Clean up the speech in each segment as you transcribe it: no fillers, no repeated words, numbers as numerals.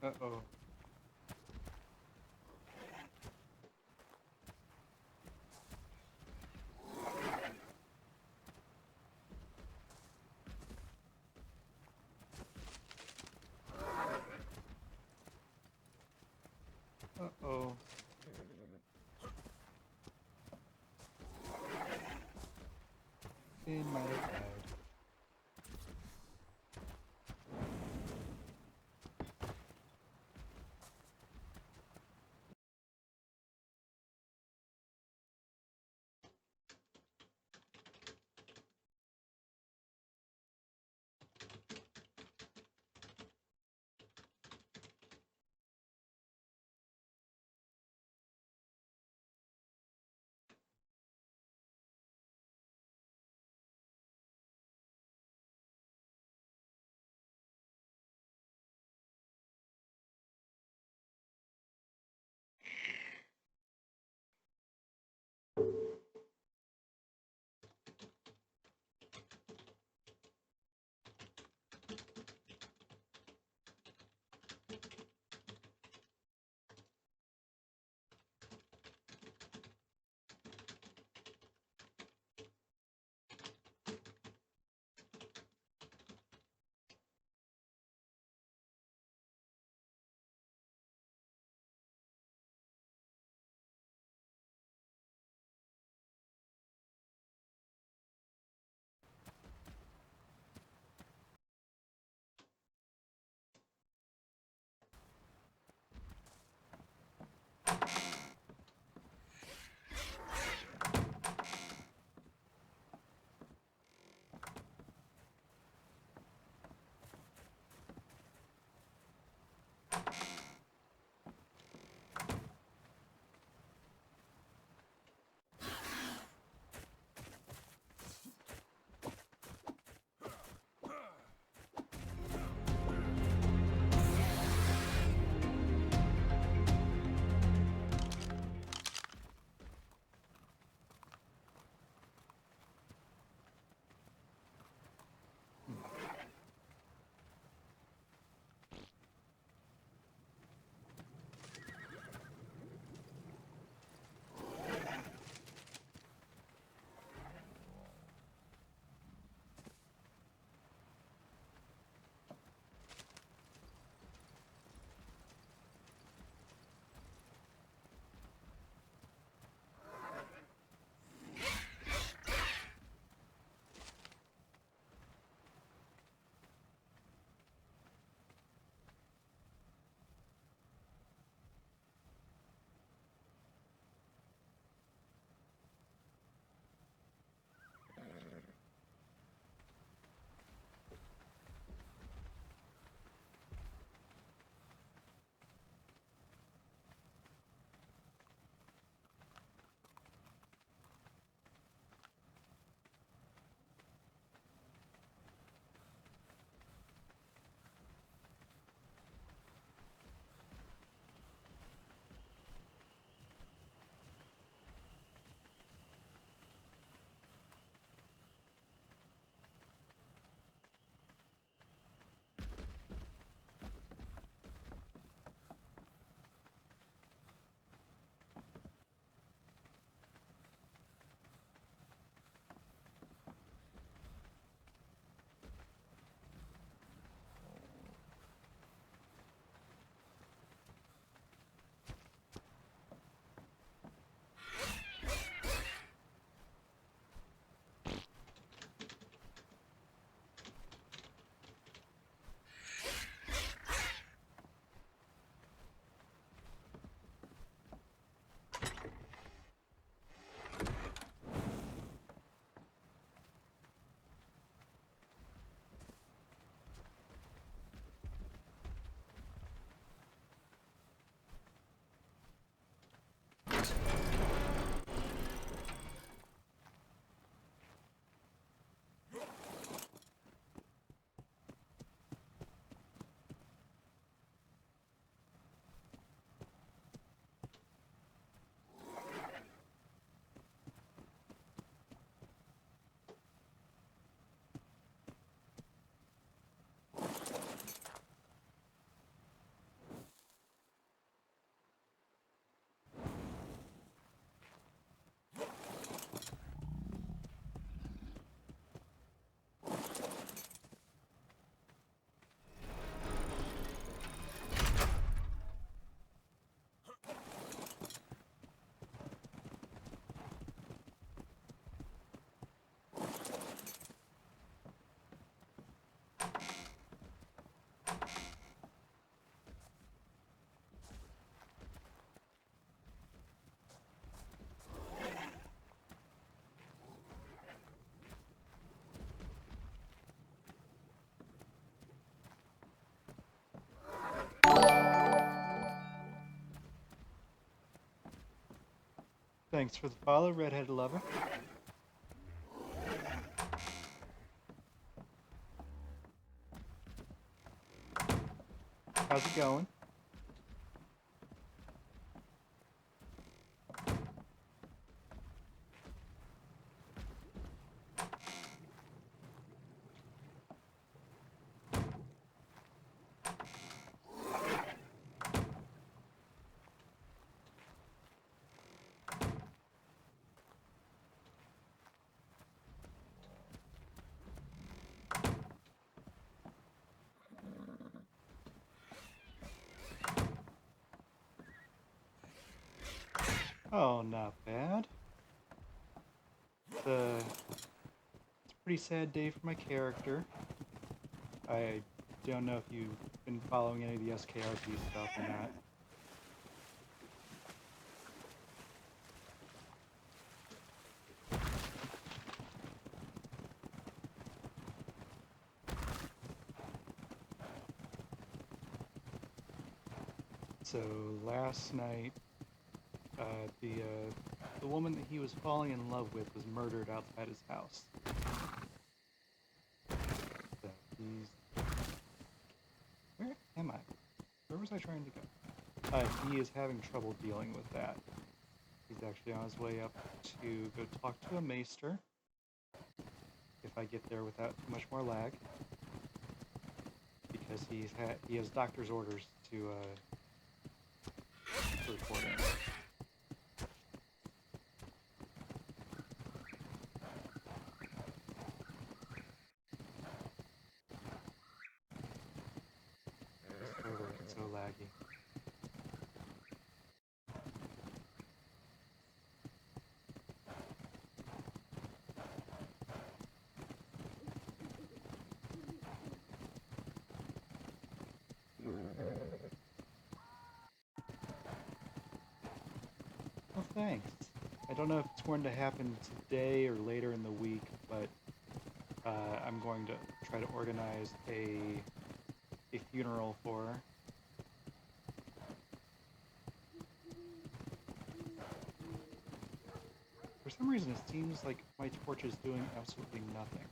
Uh-oh. Uh-oh. Finn might have died. Thanks for the follow, Redhead Lover. How's it going? Oh, not bad. It's a pretty sad day for my character. I don't know if you've been following any of the SKRP stuff or not. So last night, the woman that he was falling in love with was murdered outside his house. So where am I? Where was I trying to go? He is having trouble dealing with that. He's actually on his way up to go talk to a maester. If I get there without too much more lag, because he has doctor's orders to report in. This server gets so laggy. Well, thanks. I don't know if it's going to happen today or later in the week, but I'm going to try to organize a funeral for her. For some reason, it seems like my torch is doing absolutely nothing.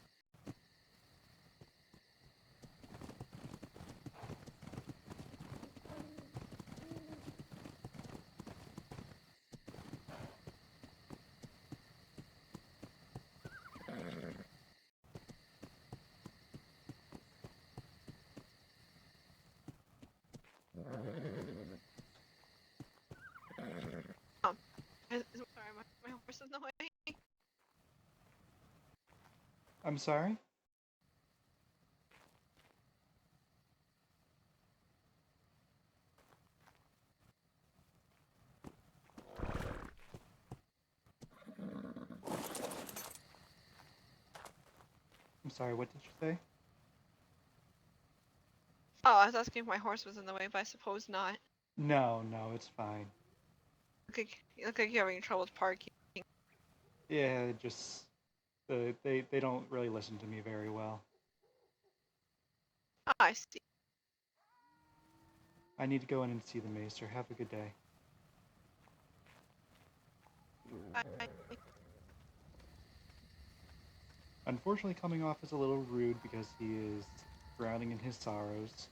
Sorry, my horse is in the way. I'm sorry? I'm sorry, what did you say? Oh, I was asking if my horse was in the way, but I suppose not. No, it's fine. You look like you're having trouble with parking. Yeah, just they don't really listen to me very well. Oh, I see. I need to go in and see the maester. Have a good day. Unfortunately, coming off as a little rude because he is drowning in his sorrows.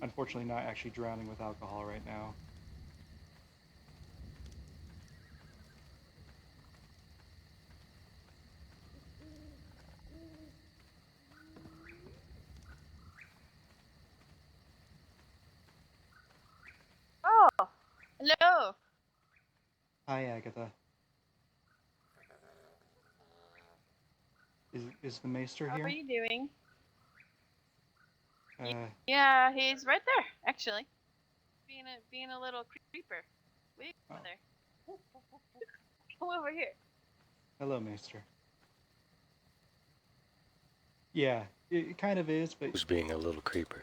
Unfortunately, not actually drowning with alcohol right now. Oh, hello. Hi, Agatha. Is the maester How are here? you doing? Uh, Yeah, he's right there, actually. Being a little creeper. Wait oh. over there. Come over here. Hello, maester. Yeah, it kind of is, but Who's being a little creeper?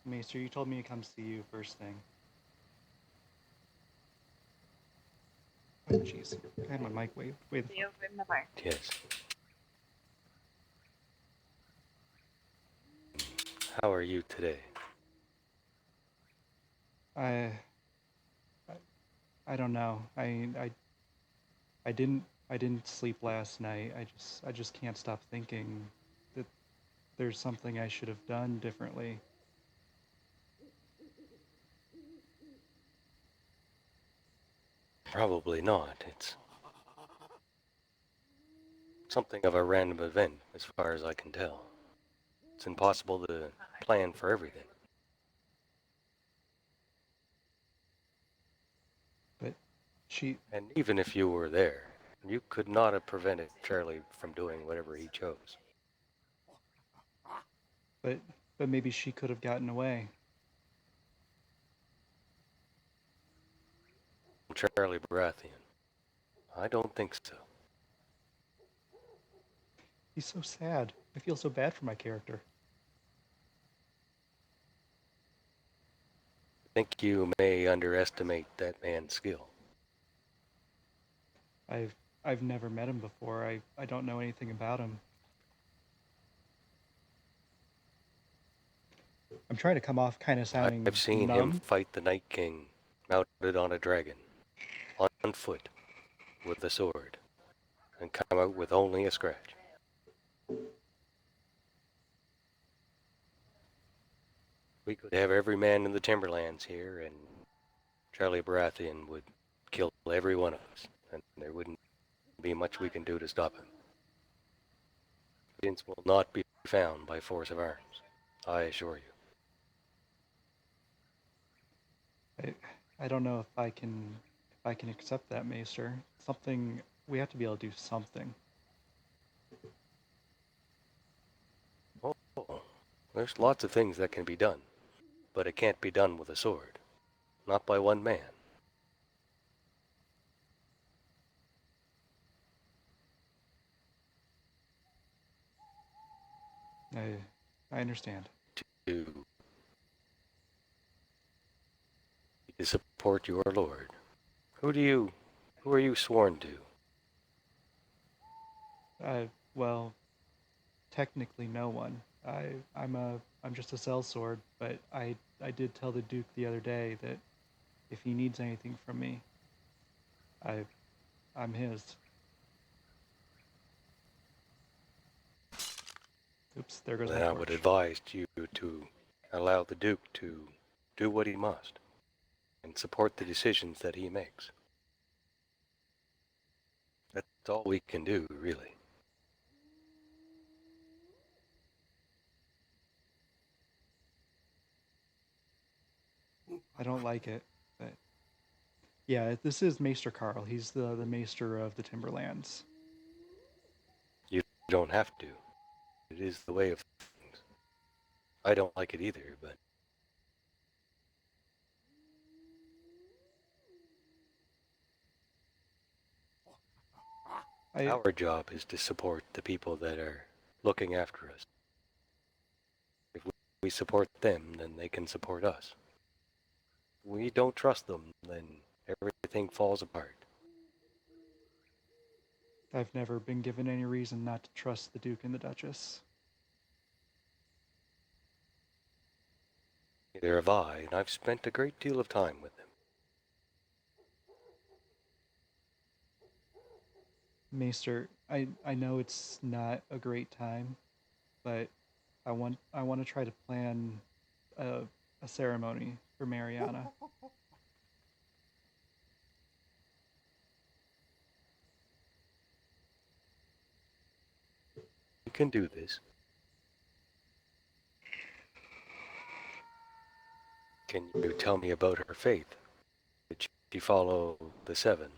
maester, you told me to come see you first thing. Oh, jeez. I had my mic way See you over in the bar. Yes. How are you today? I, I, I don't know. I didn't sleep last night. I just can't stop thinking that there's something I should have done differently. Probably not. It's something of a random event, as far as I can tell. It's impossible to plan for everything. But she, And even if you were there, you could not have prevented Charlie from doing whatever he chose. but but maybe she could have gotten away. Charlie Baratheon. I don't think so. He's so sad. I feel so bad for my character. I think you may underestimate that man's skill. I've never met him before. I don't know anything about him. I'm trying to come off kind of sounding I've seen him numb. fight the Night King mounted on a dragon, on foot, with a sword, and come out with only a scratch. We could have every man in the Timberlands here, and Charlie Baratheon would kill every one of us, and there wouldn't be much we can do to stop him. Vince will not be found by force of arms, I assure you. I don't know if I can accept that, Maester. Something we have to be able to do something. Oh, there's lots of things that can be done, but it can't be done with a sword. Not by one man. I understand. To support your lord. Who are you sworn to? Well, technically no one. I'm just a sellsword, but I did tell the Duke the other day that if he needs anything from me, I I'm his. Oops, there goes Then my I would torch. advise you to allow the Duke to do what he must and support the decisions that he makes. That's all we can do, really. I don't like it, but yeah, this is Maester Carl. He's the Maester of the Timberlands. You don't have to. It is the way of things. I don't like it either, but I our job is to support the people that are looking after us. If we support them, then they can support us. If we don't trust them, then everything falls apart. I've never been given any reason not to trust the Duke and the Duchess. Neither have I, and I've spent a great deal of time with them. Maester, I know it's not a great time, but I want to try to plan a, a ceremony for Mariana. You can do this. Can you tell me about her faith? Did she follow the seven?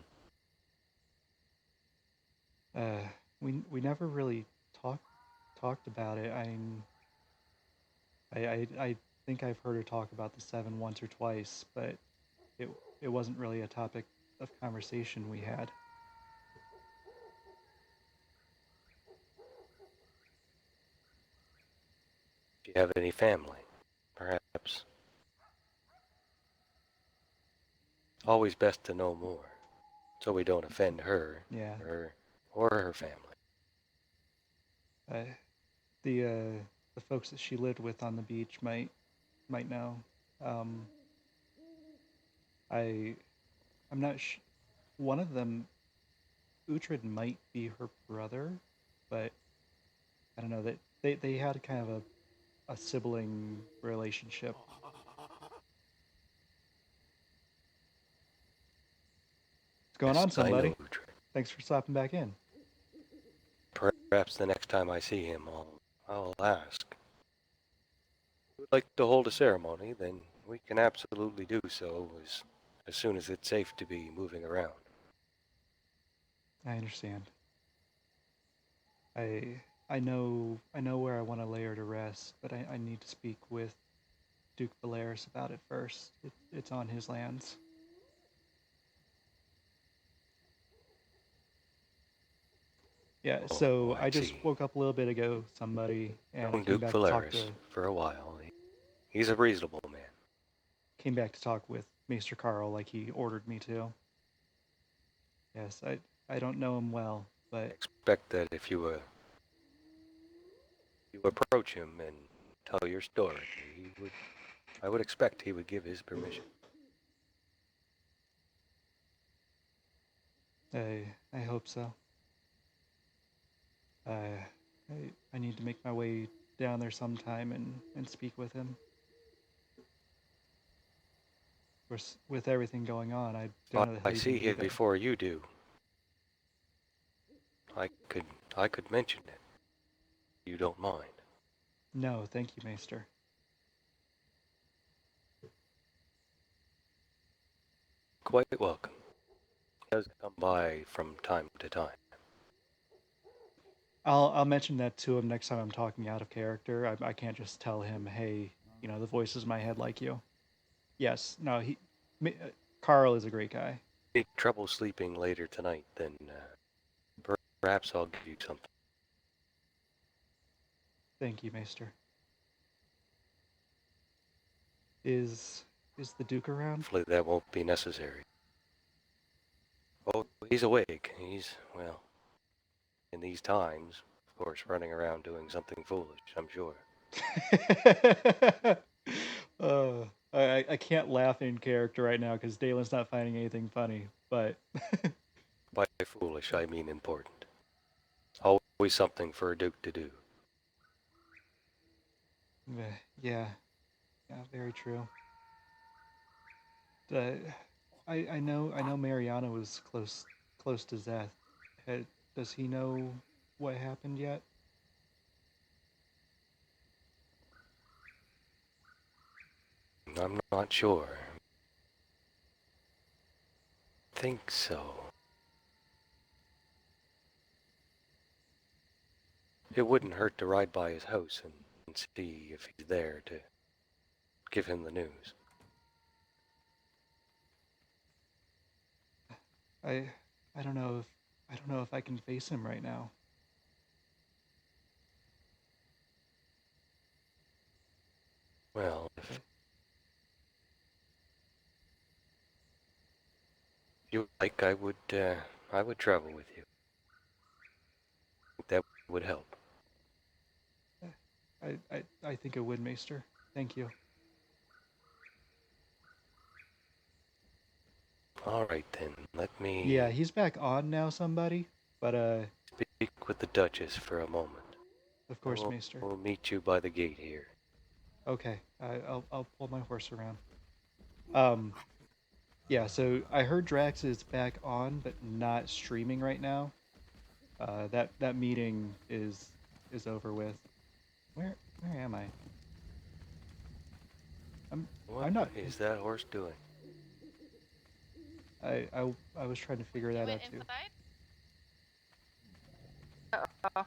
Uh, we never really talked about it. I think I've heard her talk about the seven once or twice, but it it wasn't really a topic of conversation we had. Do you have any family? Perhaps. Always best to know more, so we don't offend her, Yeah. or her family. Uh, the the folks that she lived with on the beach might know. Um, I I'm not one of them, Uhtred, might be her brother, but I don't know that they had kind of a sibling relationship. What's going Yes, on, I know somebody? Uhtred. Thanks for stopping back in. Perhaps the next time I see him, I'll ask. If you'd like to hold a ceremony, then we can absolutely do so as soon as it's safe to be moving around. I understand. I know where I want to lay her to rest, but I need to speak with Duke Valeris about it first. It's on his lands. Yeah, Oh, so I I just see. woke up a little bit ago, somebody, and I Known Duke Valeris to for a while. He's a reasonable man. came back to talk with Maester Carl like he ordered me to. Yes, I don't know him well, I but expect that if you approach him and tell your story, I would expect he would give his permission. I hope so. I need to make my way down there sometime and speak with him. Of course, with everything going on, I don't know how I he's see going to be it there. before you do. I could mention it. You don't mind. No, thank you, Maester. Quite welcome. He does come by from time to time. I'll mention that to him next time I'm talking out of character. I can't just tell him, hey, the voice is in my head like you. Yes, no, Carl is a great guy. Any trouble sleeping later tonight, then perhaps I'll give you something. Thank you, Maester. Is the Duke around? Hopefully that won't be necessary. Oh, he's awake. Well, in these times, of course, running around doing something foolish, I'm sure. uh, I can't laugh in character right now because Dalen's not finding anything funny. But By foolish, I mean important. Always something for a duke to do. yeah, very true. Uh, I know Mariana was close to Zeth. Does he know what happened yet? I'm not sure. Think so. It wouldn't hurt to ride by his house and see if he's there to give him the news. I I don't know if I can face him right now. Well, if But you like, I would travel with you. That would help. I think it would, Maester. Thank you. All right then, let Yeah, me he's back on now, somebody. But speak with the Duchess for a moment. of I course, Maester. will meet you by the gate here. Okay, I'll pull my horse around. Um, yeah. So I heard Drax is back on, but not streaming right now. That meeting is over with. Where am I? I'm What I'm not. is that horse doing? I was trying to figure You that went out too. inside? Oh,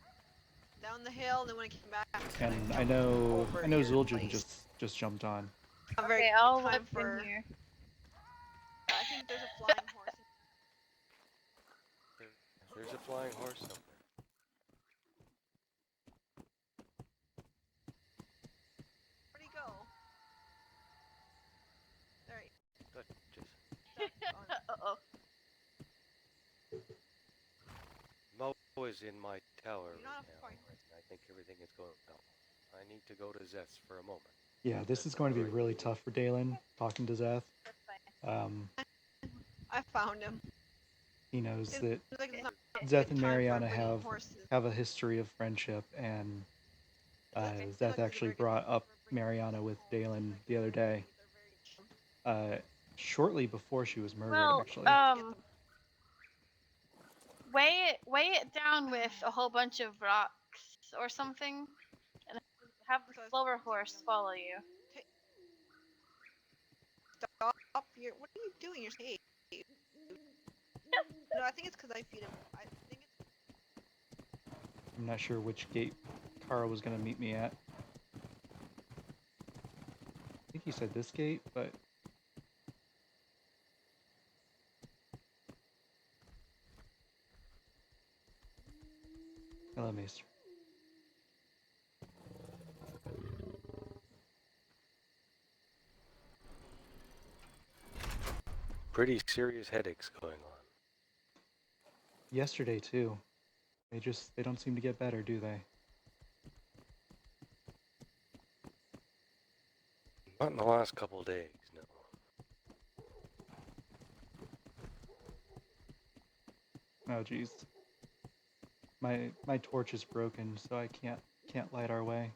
Down the hill, then when I came back, And I I jumped know over I know here in Zul'jin place. just jumped on. Not very okay, good I'll time look for. in here. I think there's a flying horse. There's a flying horse somewhere. Where'd he go? There he Duchess. stuck on. Uh-oh. Mo is in my tower You're right not a now, flying and I think everything is going well. I need to go to Zeth's for a moment. Yeah, this is going to be really tough for Dalen, talking to Zeth. That's fine. I found him. He knows It that looks like it's not a Zeth good and time for Mariana bringing horses. have a history of friendship, and Doesn't seem Zeth like it's a actually very good brought time up for bringing Mariana horses with home, Dalen because the I other feel day, like they're very shortly before she was murdered, Well, actually. to get them. weigh it down with a whole bunch of rocks or something, and have the So slower horse follow you. stop. What are you doing? You're safe. No, I think it's because I feed him. I think it's. I'm not sure which gate Kara was going to meet me at. I think he said this gate, but hello, Maester. Pretty serious headaches going on. Yesterday too. They don't seem to get better, do they? Not in the last couple of days, no. Oh jeez. My torch is broken, so I can't light our way.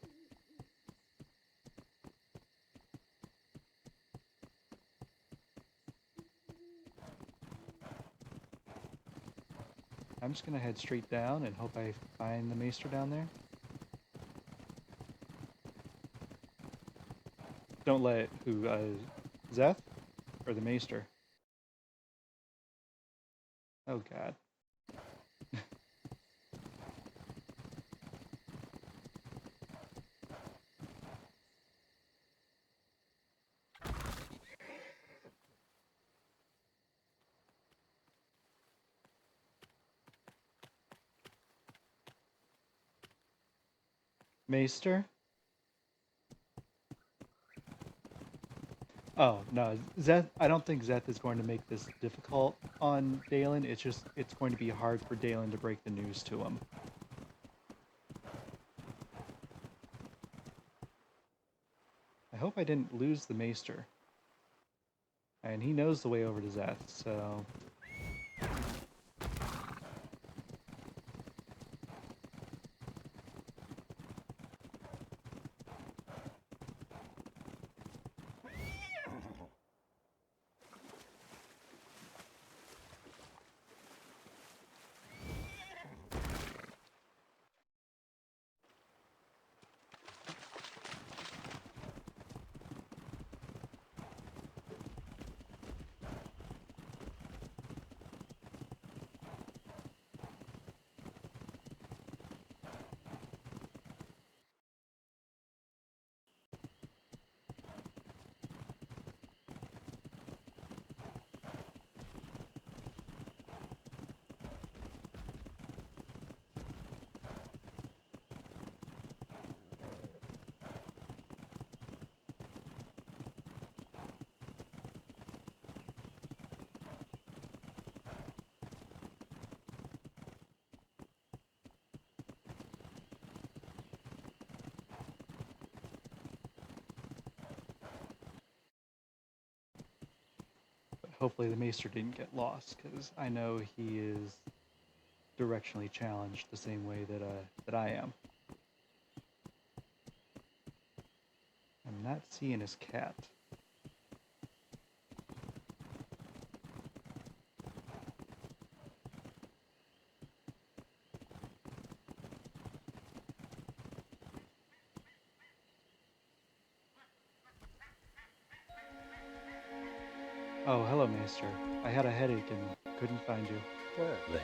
I'm just gonna head straight down and hope I find the Maester down there. Don't let who, Zeth? Or the Maester? Oh god. Maester? Oh, no, Zeth, I don't think Zeth is going to make this difficult on Dalen. It's going to be hard for Dalen to break the news to him. I hope I didn't lose the Maester. And he knows the way over to Zeth, so... But hopefully the Maester didn't get lost, because I know he is directionally challenged the same way that I am. I'm not seeing his cat. Oh, hello, Maester. I had a headache and couldn't find you. There.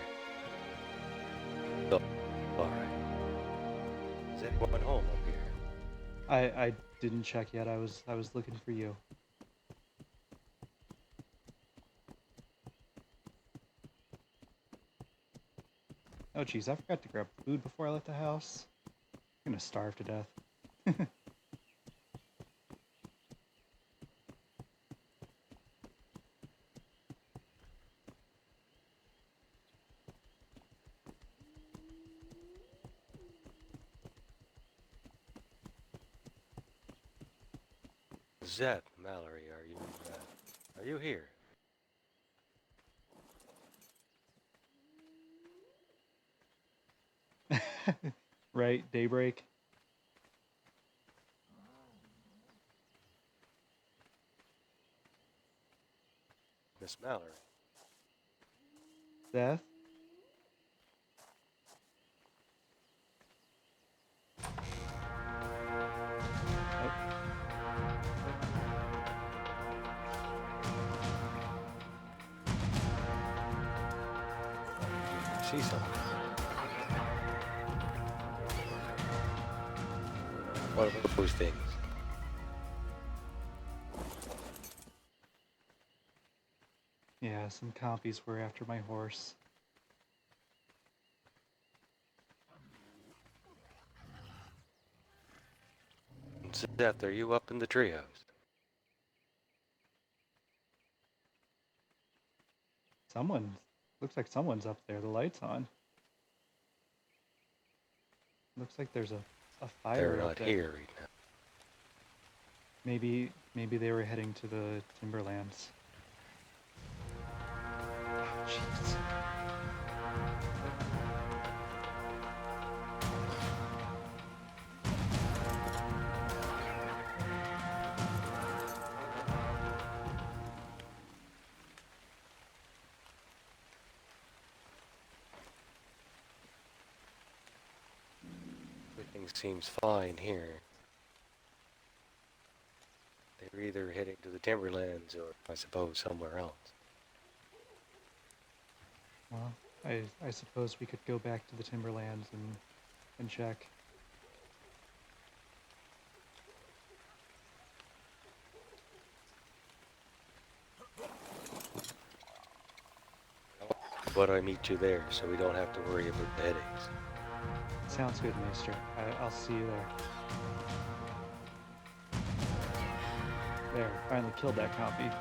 Oh, alright. Is anyone home up here? I didn't check yet. I was looking for you. Oh, geez, I forgot to grab food before I left the house. I'm gonna starve to death. Zeth, Mallory, are you here? Right, daybreak. Miss Mallory. Death. Oh, I see something. What are those things? yeah, some compies were after my horse. Zeth, are you up in the treehouse? Someone, looks like someone's up there. The light's on. Looks like there's a They're fire up not there. here right now. Maybe they were heading to the Timberlands. Oh, jeez. Everything seems fine here. They're either heading to the Timberlands or, I suppose, somewhere else. Well, I suppose we could go back to the Timberlands and check. But I meet you there, so we don't have to worry about the headaches. Sounds good, Maester. I'll see you there. There, finally killed that compy.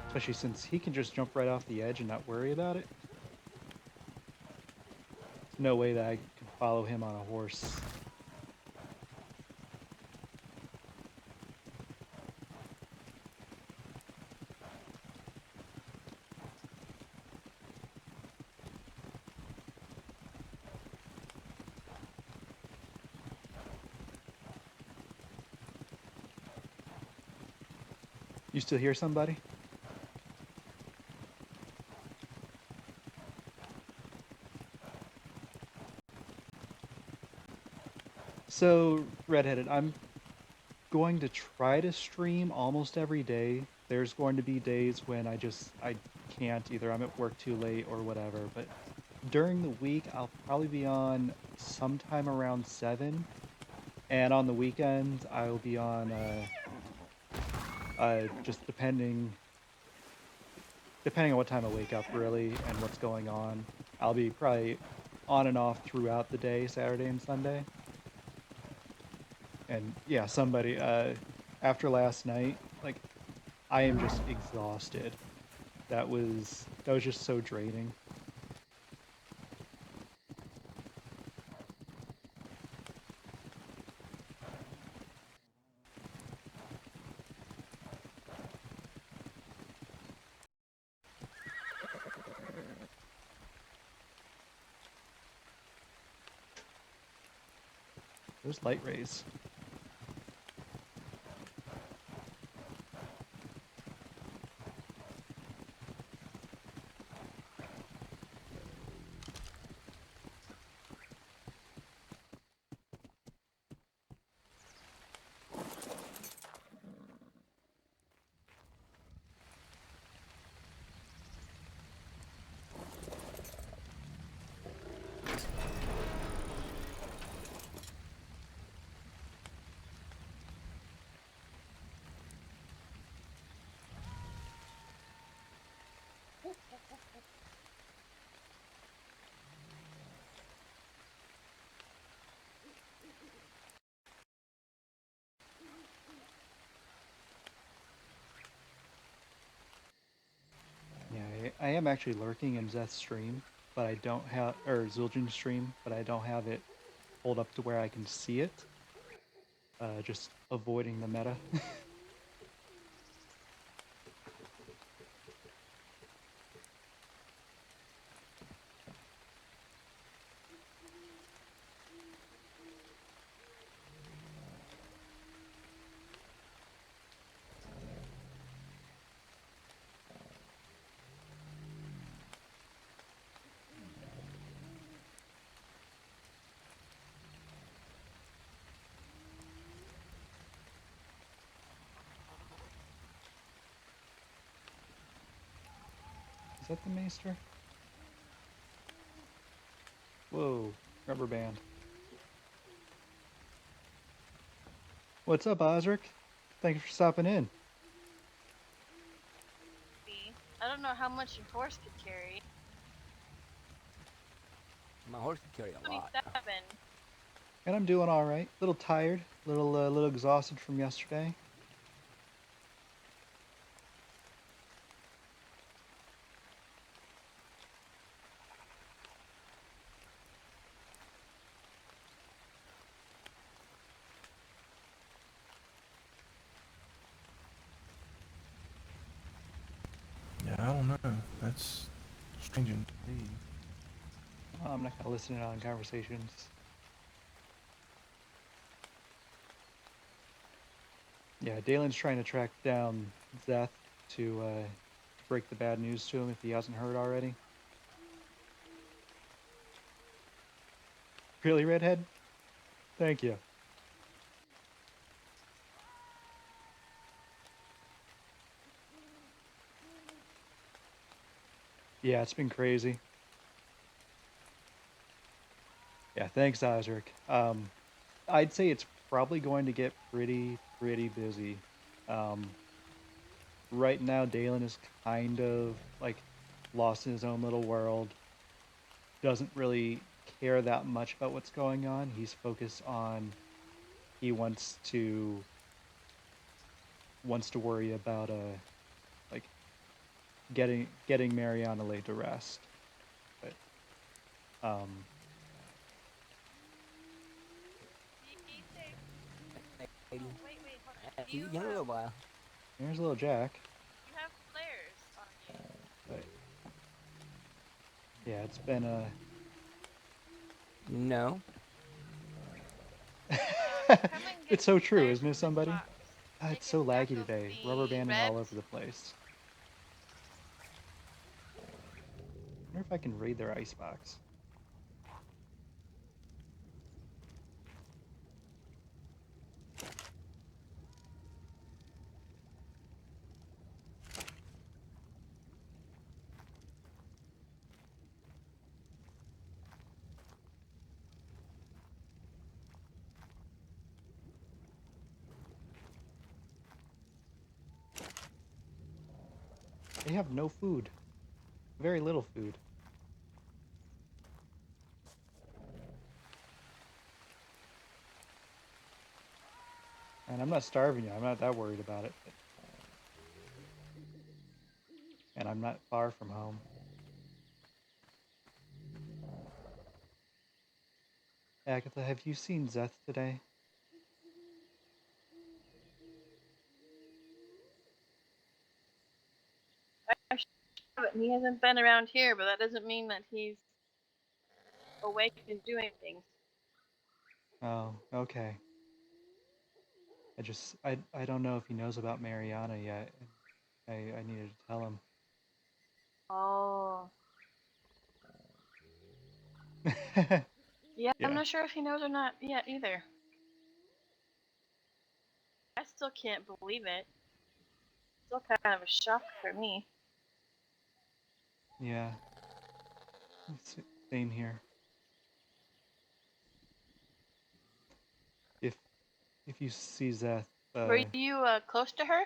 Especially since he can just jump right off the edge and not worry about it. There's no way that I could follow him on a horse. You still hear somebody? So, Redheaded, I'm going to try to stream almost every day. There's going to be days when I can't, either I'm at work too late or whatever, but during the week I'll probably be on sometime around 7, and on the weekends I'll be on just depending on what time I wake up really and what's going on. I'll be probably on and off throughout the day, Saturday and Sunday. And yeah, after last night, like, I am just exhausted. That was just so draining. Those light rays. Yeah, I am actually lurking in Zeth's stream, but I don't have, or Zul'jin's stream, but I don't have it pulled up to where I can see it. Just avoiding the meta. Is that the Maester? Whoa, rubber band. What's up, Osric? Thanks for stopping in. See? I don't know how much your horse could carry. My horse can carry a lot. 27. And I'm doing all right. Little tired, little exhausted from yesterday. Yeah, I don't know. That's strange indeed. I'm not gonna listen in on conversations. Yeah, Dalen's trying to track down Zeth to break the bad news to him if he hasn't heard already. Really, Redhead? Thank you. Yeah, it's been crazy. Yeah, thanks, Osric. I'd say it's probably going to get pretty busy. Um, right now, Dalen is kind of like lost in his own little world. Doesn't really care that much about what's going on. He's focused on he wants to worry about like getting Mariana laid to rest. But Be safe. Lady. Oh, wait, hold on. See you in a little while. there's little Jack. You have flares on you. But yeah, it's been a No. Come and get it's so some true, flares isn't it, from this somebody? box. Ah, Make it's a so stack laggy of today. Rubber the banding all red. over the place. I wonder if I can raid their icebox. They have no food. Very little food. And I'm not starving you. I'm not that worried about it. And I'm not far from home. Agatha, have you seen Zeth today? I have it. He hasn't been around here, but that doesn't mean that he's awake and doing things. Oh, okay. I don't know if he knows about Mariana yet. I needed to tell him. Oh. Yeah, I'm Yeah. not sure if he knows or not yet either. I still can't believe it. Still kind of a shock for me. Yeah. Same here. If if you see Zeth, Were you close to her?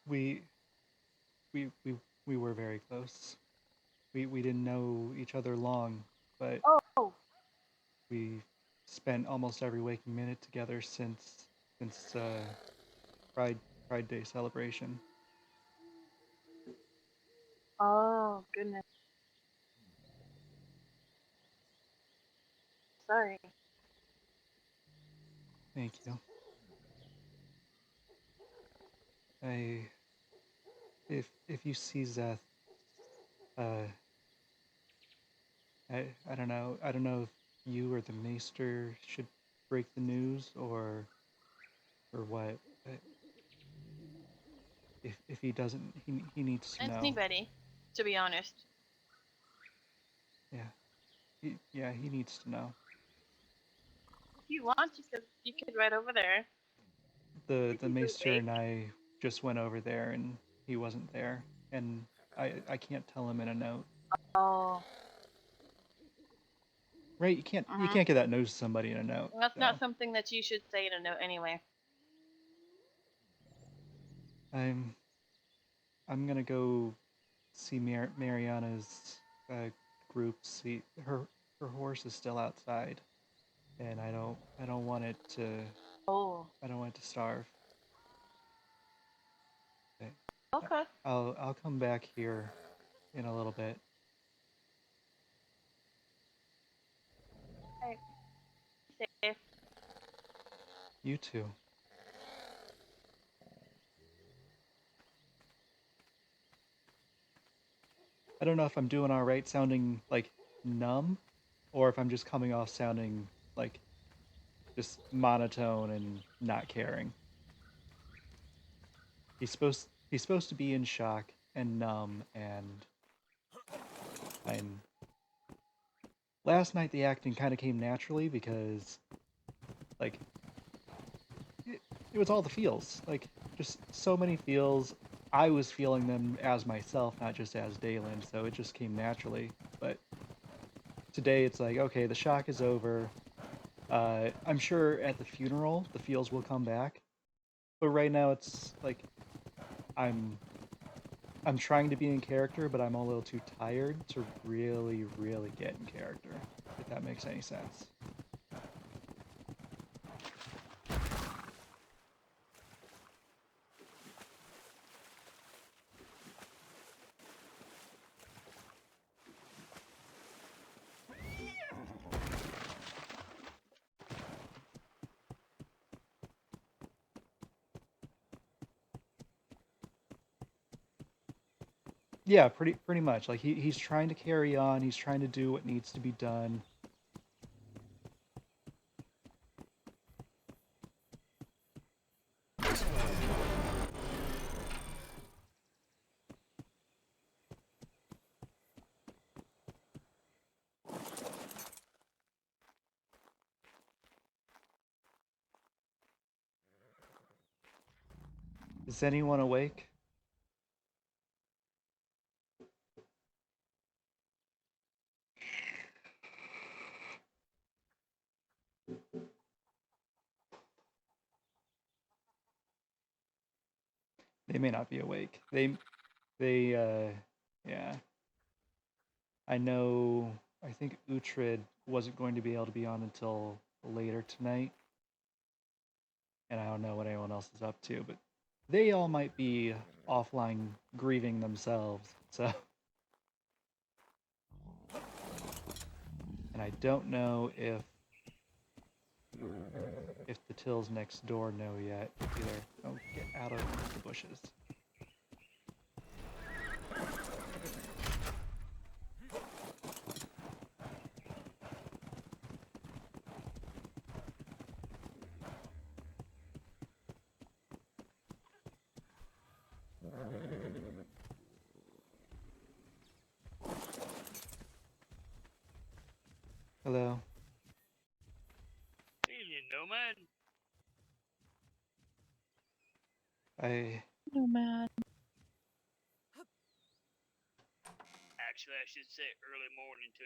we we we we were very close. We didn't know each other long, but Oh. we spent almost every waking minute together since Pride Pride Day celebration. Oh, goodness. Sorry. Thank you. If you see Zeth, uh, I don't know. I don't know if you or the Maester should break the news or what. But if he doesn't, he needs to know. Anybody, to be honest. Yeah, he needs to know. If you want, you could ride over there. The Maester and I just went over there and he wasn't there, and I can't tell him in a note. Oh. Right? You can't get that news to somebody in a note. That's so. not something that you should say in a note anyway. I'm gonna go see Mariana's group. See her horse is still outside, and I don't want it to. Oh. I don't want it to starve. Okay. I'll come back here in a little bit. Alright. Safe. You too. I don't know if I'm doing all right sounding like numb, or if I'm just coming off sounding like just monotone and not caring. He's supposed to be in shock and numb, and I'm last night the acting kind of came naturally because like it was all the feels, like just so many feels. I was feeling them as myself, not just as Dalen, so it just came naturally. But today it's like, okay, the shock is over. I'm sure at the funeral the feels will come back, but right now it's like I'm trying to be in character, but I'm a little too tired to really get in character, if that makes any sense. Yeah, pretty much. Like he's trying to carry on. He's trying to do what needs to be done. Is anyone awake? They may not be awake. Yeah. I know, I think Uhtred wasn't going to be able to be on until later tonight. And I don't know what anyone else is up to, but they all might be offline grieving themselves, so. And I don't know if the Tills next door know yet either. Oh, get out of the bushes. Hello. Alien nomad. Nomad. Actually, I should say early morning to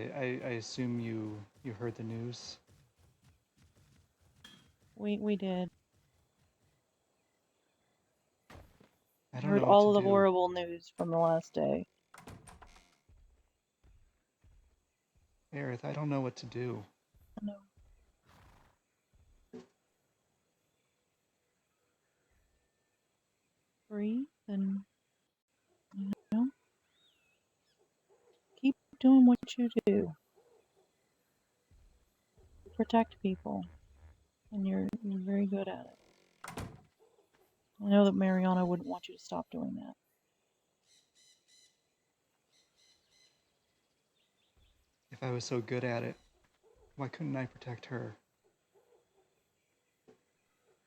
you. I assume you heard the news. We did. I don't Heard know what all to of the do. horrible news from the last day. Aerith, I don't know what to do. No. Breathe and keep doing what you do. protect people, and you're very good at it. I know that Mariana wouldn't want you to stop doing that. If I was so good at it, why couldn't I protect her?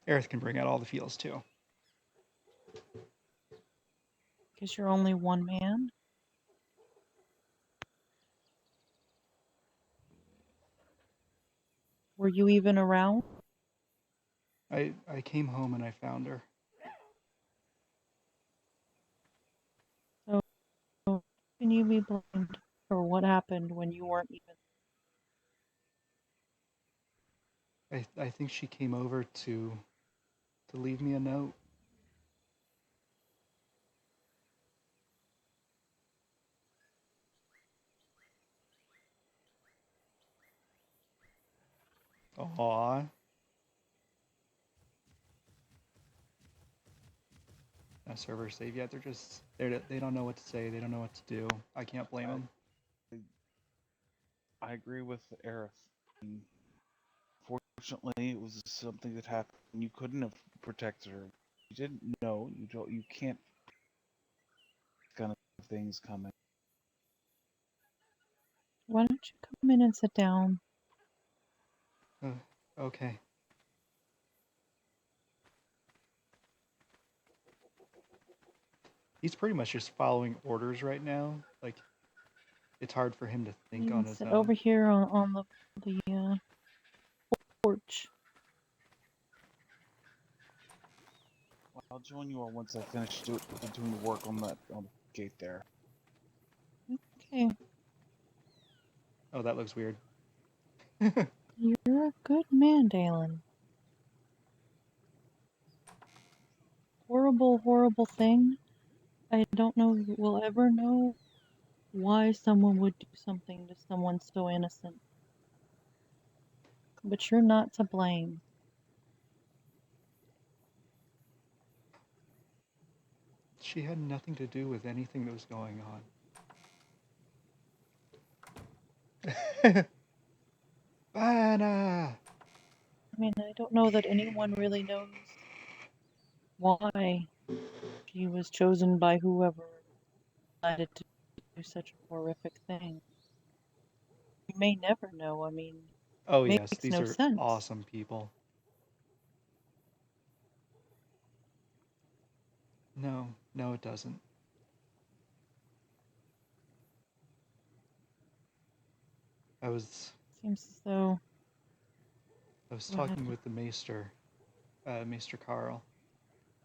Aerith can bring out all the feels too. Because you're only one man. Were you even around? I came home and I found her. So can you be blamed for what happened when you weren't even? I think she came over to leave me a note. Aww. Not server save yet. They don't know what to say. They don't know what to do. I can't blame them. I agree with Aerith. Fortunately, it was something that happened. You couldn't have protected her. You didn't know. You can't kind of things coming. Why don't you come in and sit down? Okay. He's pretty much just following orders right now. Like, it's hard for him to You think on can his sit own. over here on the porch. I'll join you all once I finish doing the work on the gate there. Okay, Oh, that looks weird. you're a good man, Dalen. Horrible, horrible thing. I don't know if we'll ever know why someone would do something to someone so innocent. But you're not to blame. She had nothing to do with anything that was going on. Banna! I mean, I don't know that anyone really knows why she was chosen by whoever decided to do such a horrific thing. You may never know. I mean, Oh it yes, makes these no are sense. awesome people. No, it doesn't. I was Seems as though. Go talking ahead. with the Maester, Maester Carl,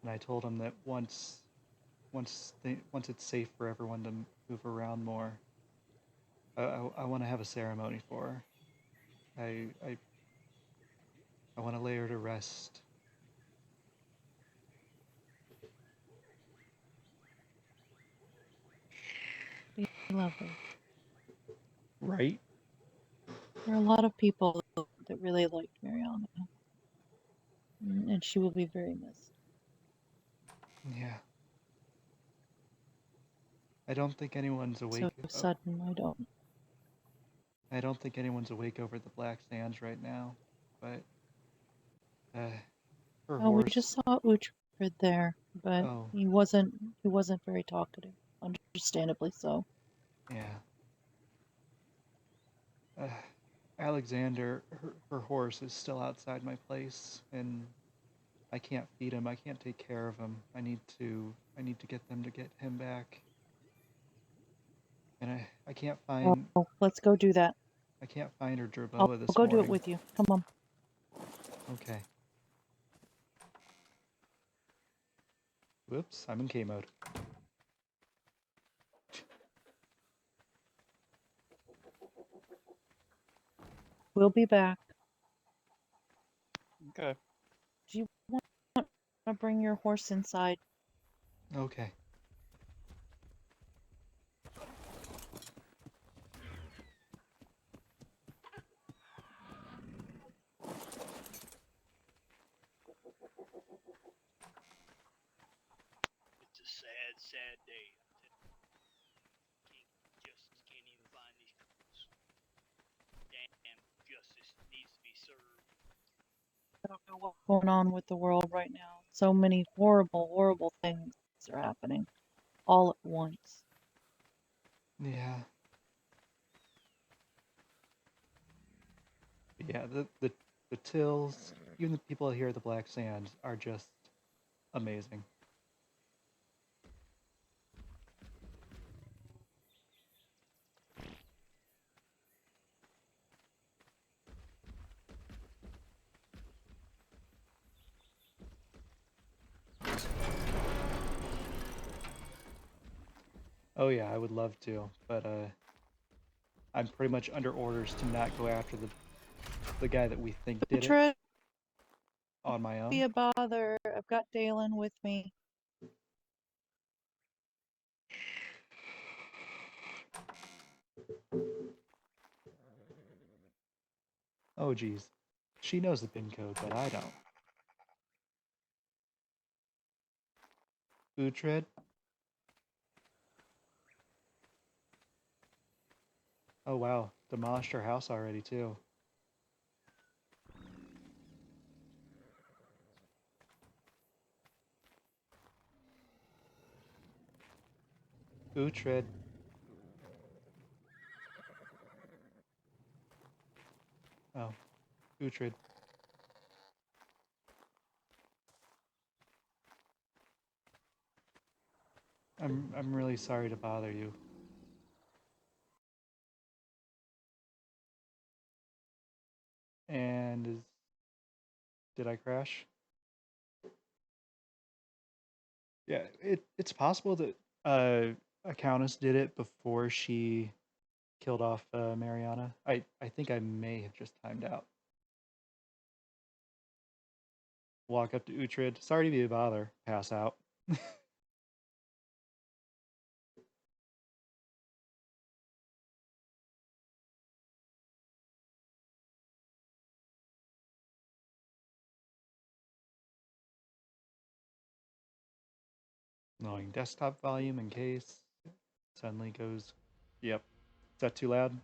and I told him that once it's safe for everyone to move around more, I want to have a ceremony for her. I want to lay her to rest. Be lovely. Right? There are a lot of people that really liked Mariana, and she will be very missed. Yeah. I don't think anyone's awake. So sudden, I don't think anyone's awake over the Black Sands right now, but her Oh, we horse. just saw Uhtred there, but Oh, he wasn't very talkative. Understandably so. yeah. Alexander, her horse is still outside my place, and I can't feed him. I can't take care of him. I need to get them to get him back. And I can't find. Oh, let's go do that. I can't find her I'll Jerboa this go morning. do it with you. Come on. Okay. Whoops, I'm in K mode. We'll be back. Okay. Do you want to bring your horse inside? Okay. It's a sad, sad day. Justice can't even find these criminals. Damn, justice needs to be don't know what's going on with the world right now. So many horrible, horrible things are happening all at once. Yeah. Yeah, the tills, even the people here at the Black Sand are just amazing. Oh yeah, I would love to, but I'm pretty much under orders to not go after the guy that we think did it Uhtred, on my be own. a bother. I've got Dalen with me. Oh geez. She knows the pin code, but I don't. Uhtred? Oh wow, demolished her house already too. Uhtred. Oh, Uhtred. I'm really sorry to bother you. And did I crash? Yeah, it's possible that a countess did it before she killed off Mariana. I think I may have just timed out. Walk up to Uhtred. Sorry to be a bother. Pass out. Lowering desktop volume in case suddenly goes. Yep. Is that too loud?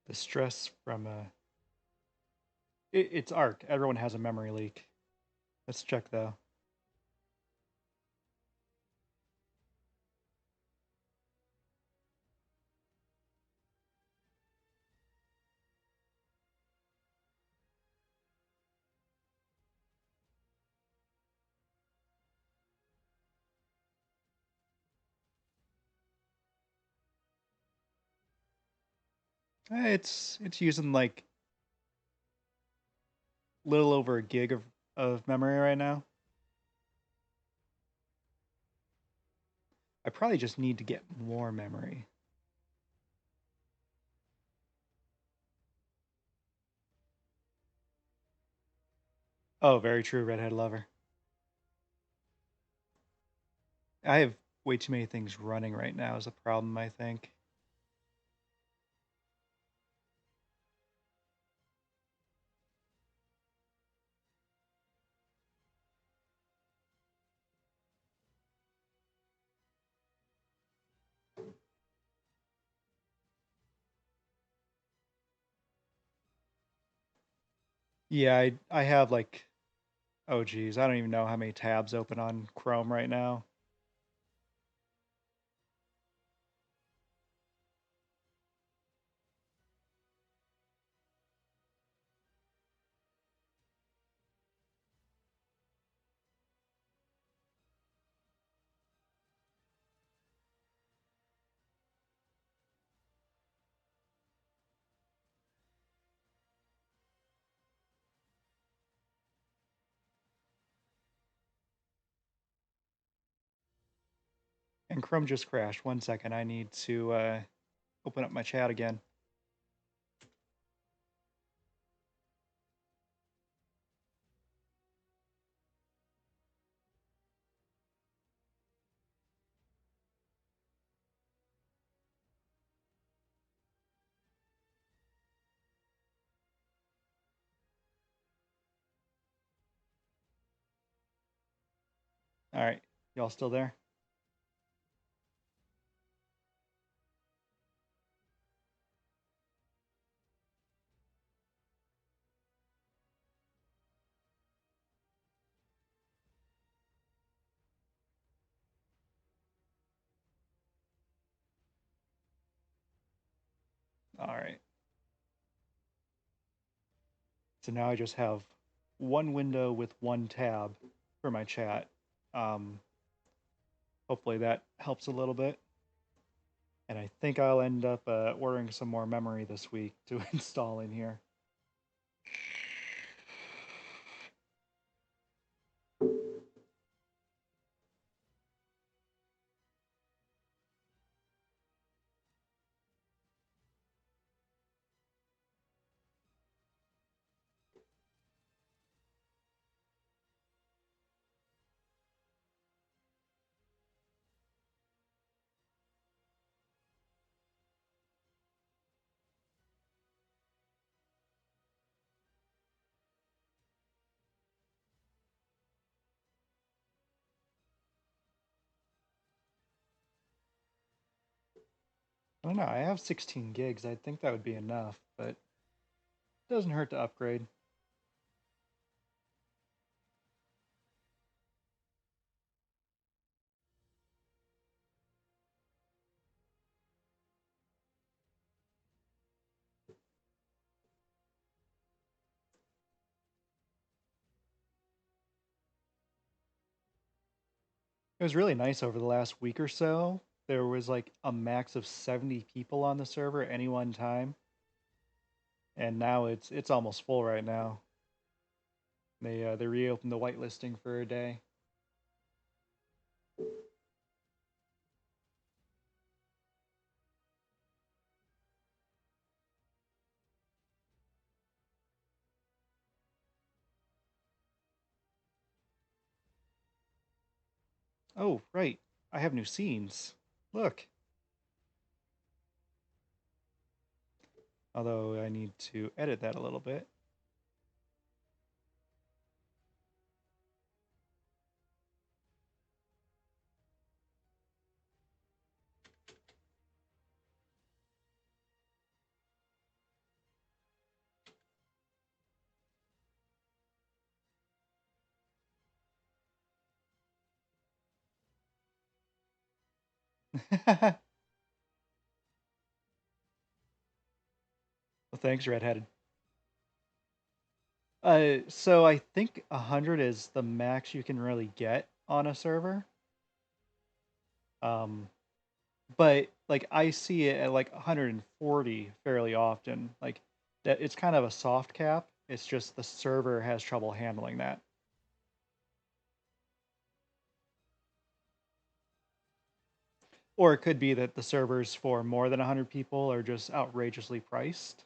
The stress from it's ARC. Everyone has a memory leak. Let's check though. It's using like little over a gig of memory right now. I probably just need to get more memory. Oh, very true, redhead lover. I have way too many things running right now is a problem, I think. Yeah, I have like, oh geez, I don't even know how many tabs open on Chrome right now. And Chrome just crashed. 1 second. I need to open up my chat again. All right. Y'all still there? All right. So now I just have one window with one tab for my chat. Hopefully that helps a little bit. And I think I'll end up ordering some more memory this week to install in here. I don't know. I have 16 gigs. I think that would be enough, but it doesn't hurt to upgrade. It was really nice over the last week or so. There was like a max of 70 people on the server at any one time. And now it's almost full right now. They reopened the whitelisting for a day. Oh, right. I have new scenes. Look. Although I need to edit that a little bit. Well, thanks, Redheaded. So I think 100 is the max you can really get on a server. Um, but like I see it at like 140 fairly often. Like that, it's kind of a soft cap. It's just the server has trouble handling that. Or it could be that the servers for more than 100 people are just outrageously priced.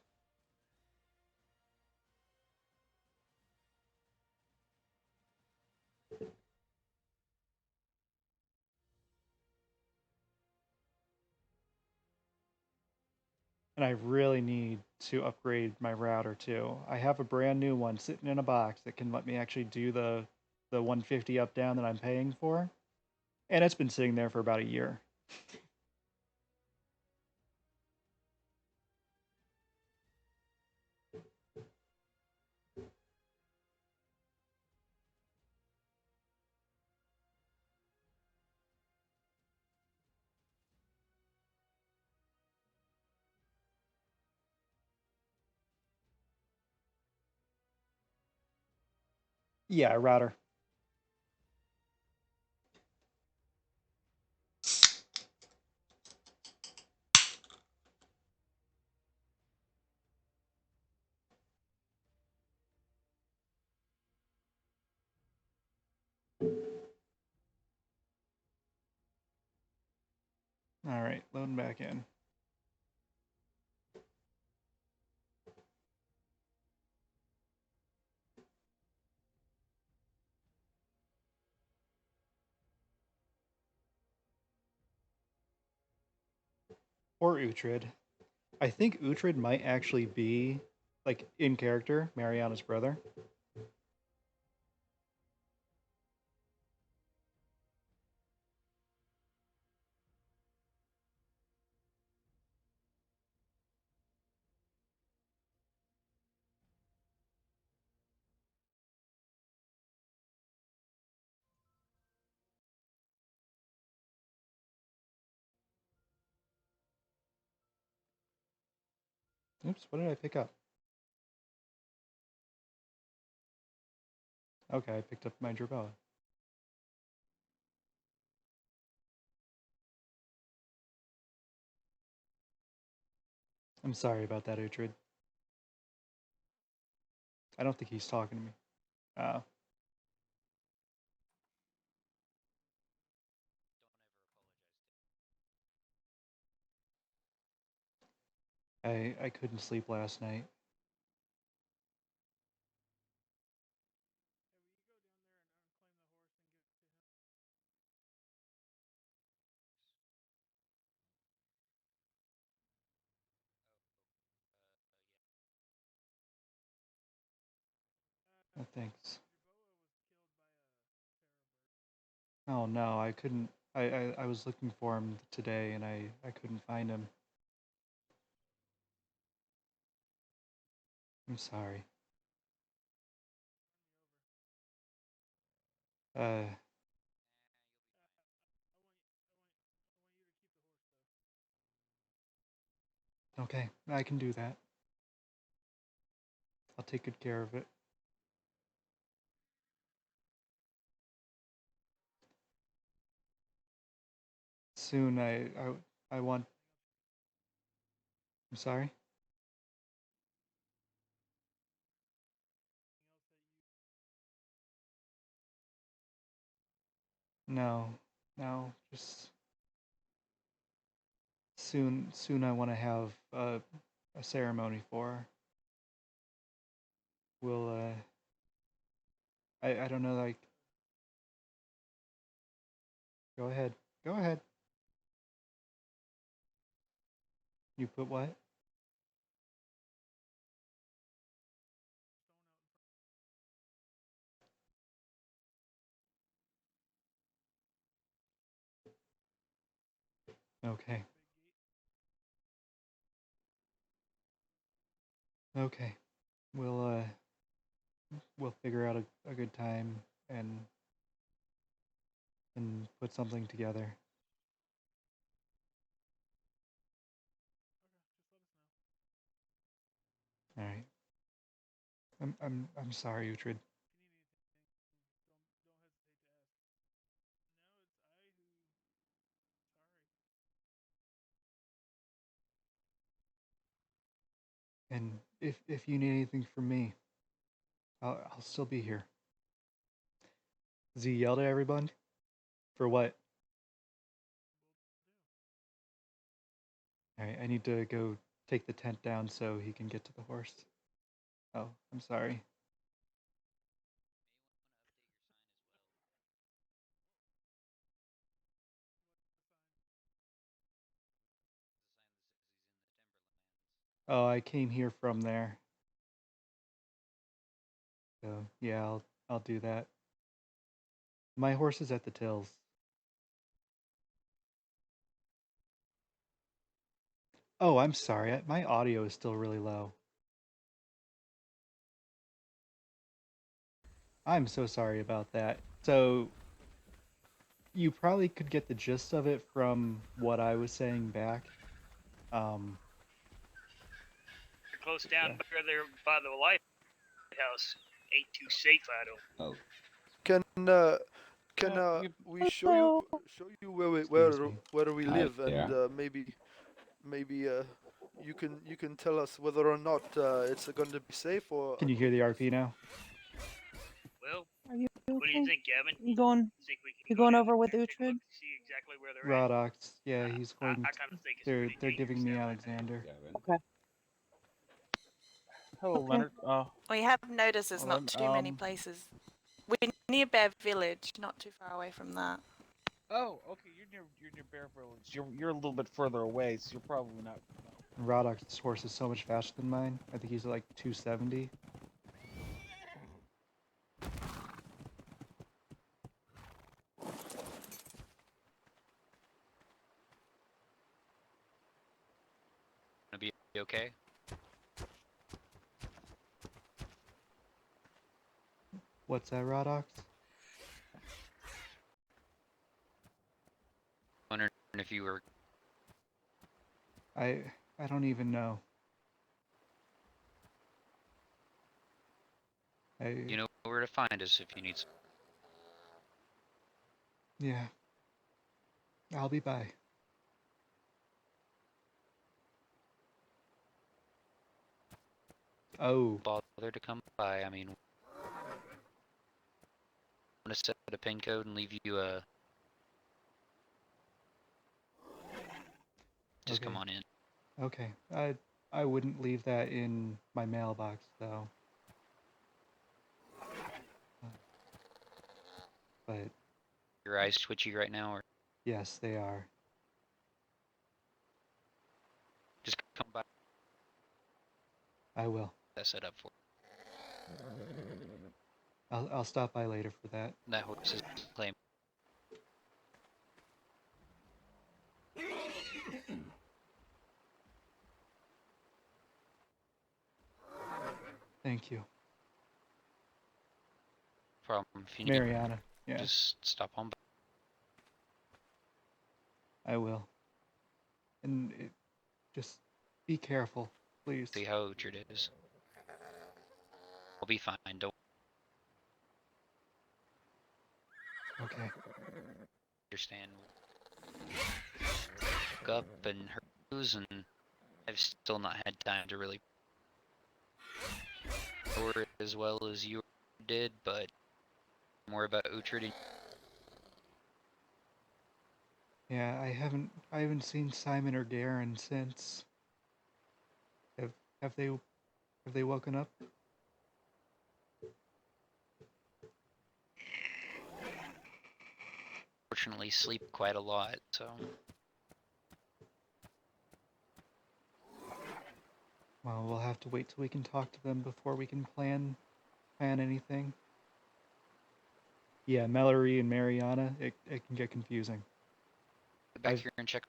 And I really need to upgrade my router too. I have a brand new one sitting in a box that can let me actually do the 150 up down that I'm paying for. And it's been sitting there for about a year. Yeah, router. All right, loading back in. Or Uhtred. I think Uhtred might actually be, like, in character, Mariana's brother. Oops, what did I pick up? Okay, I picked up my Jerboa. I'm sorry about that, Uhtred. I don't think he's talking to me. I couldn't sleep last night. Oh, thanks. Oh no, I couldn't. I was looking for him today and I couldn't find him. I'm sorry. Uh, okay, I can do that. I'll take good care of it. Soon I want. I'm sorry? No, no, just soon I want to have a ceremony for her. We'll I don't know, like, go ahead. Go ahead. You put what? Okay. Okay. We'll figure out a good time and put something together. All right. I'm sorry, Uhtred. And if you need anything from me, I'll still be here. Z yelled at everyone? For what? All right, I need to go take the tent down so he can get to the horse. Oh, I'm sorry. Oh, I came here from there. So yeah, I'll do that. My horse is at the tills. Oh, I'm sorry. My audio is still really low. I'm so sorry about that. So you probably could get the gist of it from what I was saying back. You're close down there by the lighthouse. Ain't too safe, I don't. Oh, Can we show Hello. you where Excuse me. where we hi live, and there. maybe you can tell us whether or not it's going to be safe or Can you hear the RP now? Well, Are you What do you think, Gavin? You going? Think we can You go going down over with there and take a Uhtred? look, see exactly where they're at? Rodox, yeah, he's going. I kind of think it's They're pretty giving dangerous me down there. Alexander. Okay. Hello, Okay. Leonard. We have noticed there's Well not then, too many places. We're near Bear Village, not too far away from that. Oh, okay. You're near Bear Village. You're a little bit further away, so you're probably not. Rodox's horse is so much faster than mine. I think he's at like 270. Gonna be okay. What's that, Rodox? Wondering if you were. I don't even know. You know where to find us if you need. Yeah. I'll be by. Oh. Bother to come by. I mean, want to set a pin code and leave you a. Just come Okay. on in. Okay. I wouldn't leave that in my mailbox though. But Your eyes twitchy right now, or yes, they are. just come by. I will. That set up for. I'll stop by later for that. That horse is claim. Thank you. Problem. If you need, Mariana. Yeah, just stop on by. I will. And just be careful, please. See how Uhtred is. I'll be fine. Don't Okay. understand. Look up and hers, and I've still not had time to really or as well as you did, but more about Uhtred. Yeah, I haven't seen Simon or Garen since. Have they woken up? Fortunately, sleep quite a lot, so. Well, we'll have to wait till we can talk to them before we can plan anything. Yeah, Mallory and Mariana, it can get confusing. Get back here and check.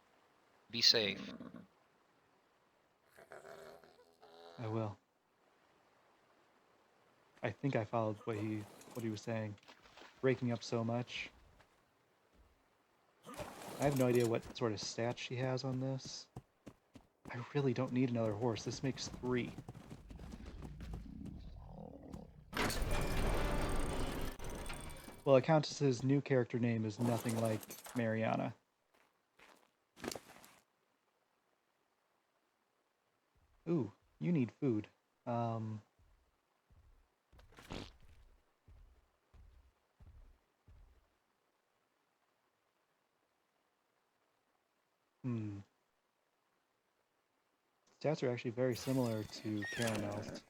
Be safe. I will. I think I followed what he was saying. Breaking up so much. I have no idea what sort of stats she has on this. I really don't need another horse. This makes 3. Well, a Countess's new character name is nothing like Mariana. Ooh, you need food. Stats are actually very similar to Caramel's.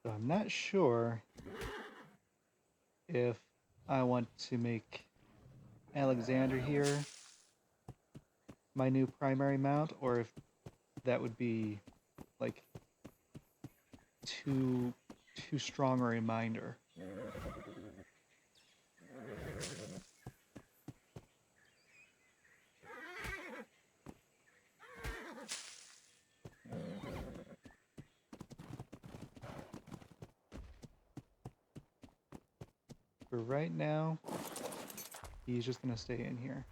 So I'm not sure if I want to make Alexander here my new primary mount, or if that would be like too strong a reminder. For right now, he's just gonna stay in here.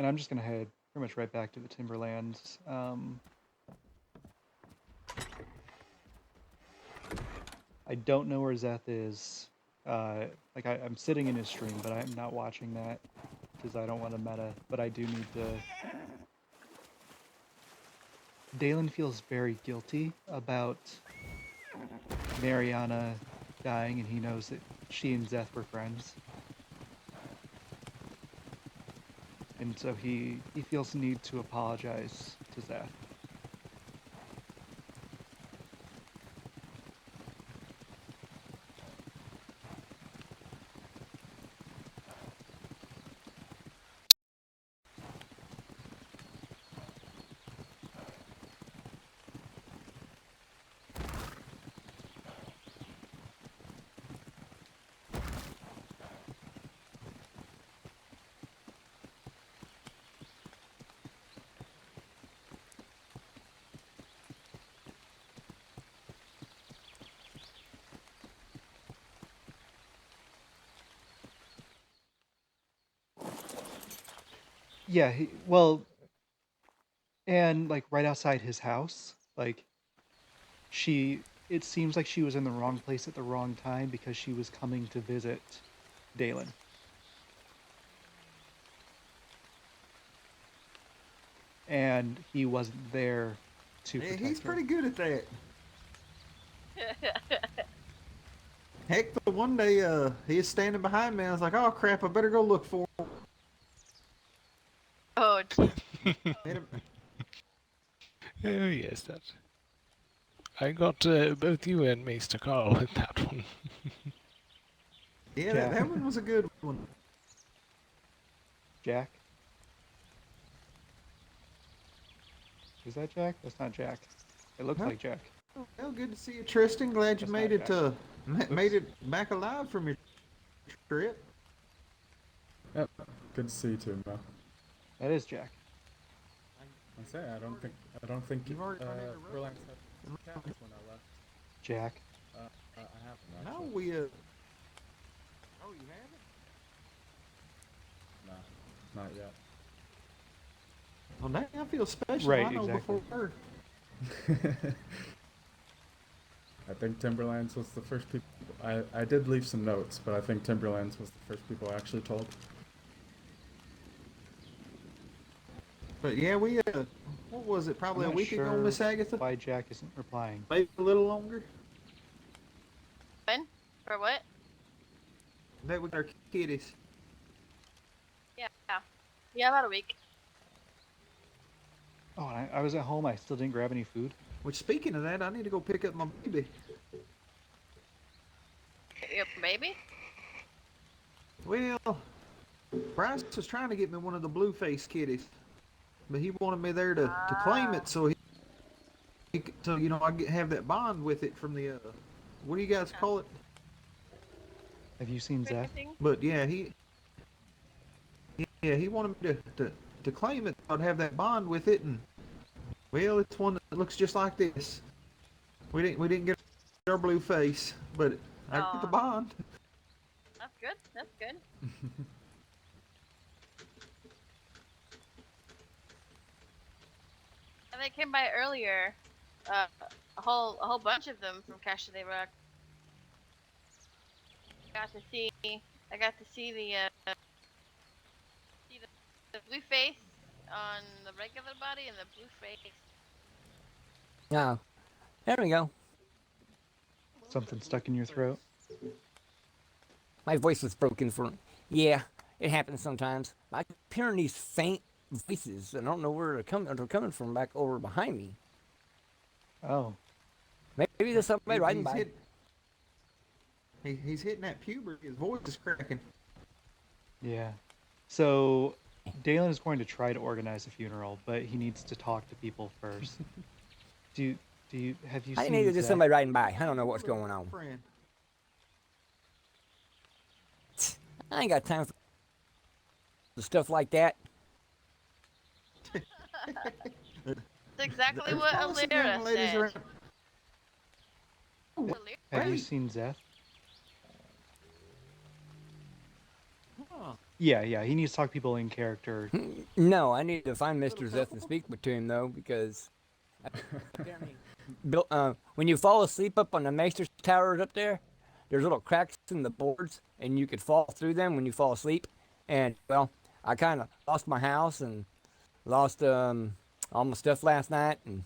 and I'm just gonna head pretty much right back to the Timberlands. I don't know where Zeth is. Like I'm sitting in his stream, but I'm not watching that because I don't want to meta. But I do need to. Dalen feels very guilty about Mariana dying, and he knows that she and Zeth were friends. And so he feels the need to apologize to Zeth. Yeah, well, and like right outside his house, like it seems like she was in the wrong place at the wrong time because she was coming to visit Dalen. And he wasn't there to protect He's her. pretty good at that. Heck, the one day he was standing behind me. I was like, "Oh crap! I better go look for him." Oh, jeez. Oh yes, that. I got both you and Maester Carl with that one. Yeah, that one was a good one. Jack? Is that Jack? That's not Jack. It looks like Jack. Well, good to see you, Tristan. Glad you That's made not it. Made it back alive from your trip. Yep. Good to see you too, Mo. That is Jack. I say I don't think You've already run into Relax had cats when I left. Jack. I haven't No, actually. we Oh, you haven't? Nah, not yet. Well, dang, I feel special. Right, I know exactly. before her. I think Timberlands was the first people. I did leave some notes, but I think Timberlands was the first people I actually told. But yeah, we what was it? Probably I'm a not week ago, sure Miss Agatha. why Jack isn't replying. Maybe a little longer. When? For what? That with our kitties. Yeah. Yeah, about a week. Oh, and I was at home. I still didn't grab any food. Which, speaking of that, I need to go pick up my baby. Your baby? Well, Bryce was trying to get me one of the blue-faced kitties, but he wanted me there to claim it, so so you know I have that bond with it from the what do you guys call it? Have you seen Zeth? But yeah, he wanted me to claim it. I'd have that bond with it, and well, it's one that looks just like this. We didn't get our blue face, but I got the bond. That's good. That's good. And they came by earlier. A whole bunch of them from Cache de Rock. I got to see the blue face on the regular body and the blue face. Oh, there we go. Something stuck in your throat? My voice was broken for. Yeah, it happens sometimes. I keep hearing these faint voices. I don't know where they're coming from back over behind me. Oh. Maybe there's somebody riding by. He's hitting that puberty. His voice is cracking. Yeah. So Dalen is going to try to organize a funeral, but he needs to talk to people first. Have you I seen think there's just Zeth? somebody riding by. I don't know what's going on. Friend. I ain't got time for stuff like that. That's exactly There's what probably some Alira young ladies said. around. Have you Right. seen Zeth? Oh, Yeah, he needs to talk to people in character. No, I need to find Mr. Zeth and speak to him though, because apparently, when you fall asleep up on the Maester's towers up there, there's little cracks in the boards, and you could fall through them when you fall asleep. And well, I kind of lost my house and lost all my stuff last night, and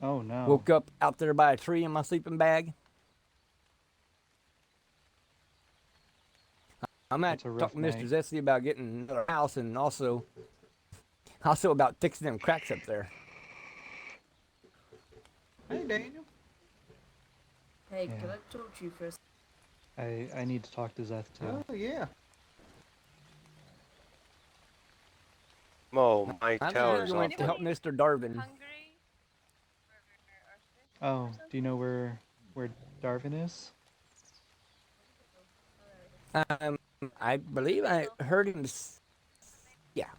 Oh no. woke up out there by a tree in my sleeping bag. I'm That's gonna a talk rough to Mr. night. Zesty about getting another house, and also about fixing them cracks up there. Hey, Daniel. Hey, Yeah. can I talk to you for a I need to talk to Zeth too. Oh, yeah. Oh, my I'm tower's going off to help the... Mr. Darvin. Oh, do you know where Darvin is? I believe I heard him. Yeah.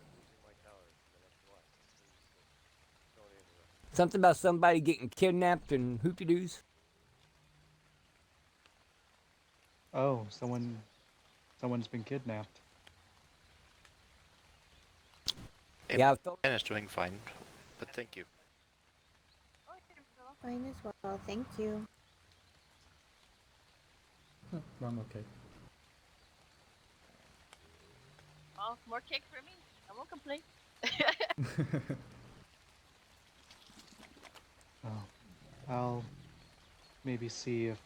Something about somebody getting kidnapped and hoopty-doos. Oh, someone's been kidnapped. Yeah, I felt... And it's doing fine, but thank you. Fine as well, thank you. I'm okay. Oh, more cake for me. I won't complain. Oh, I'll maybe see if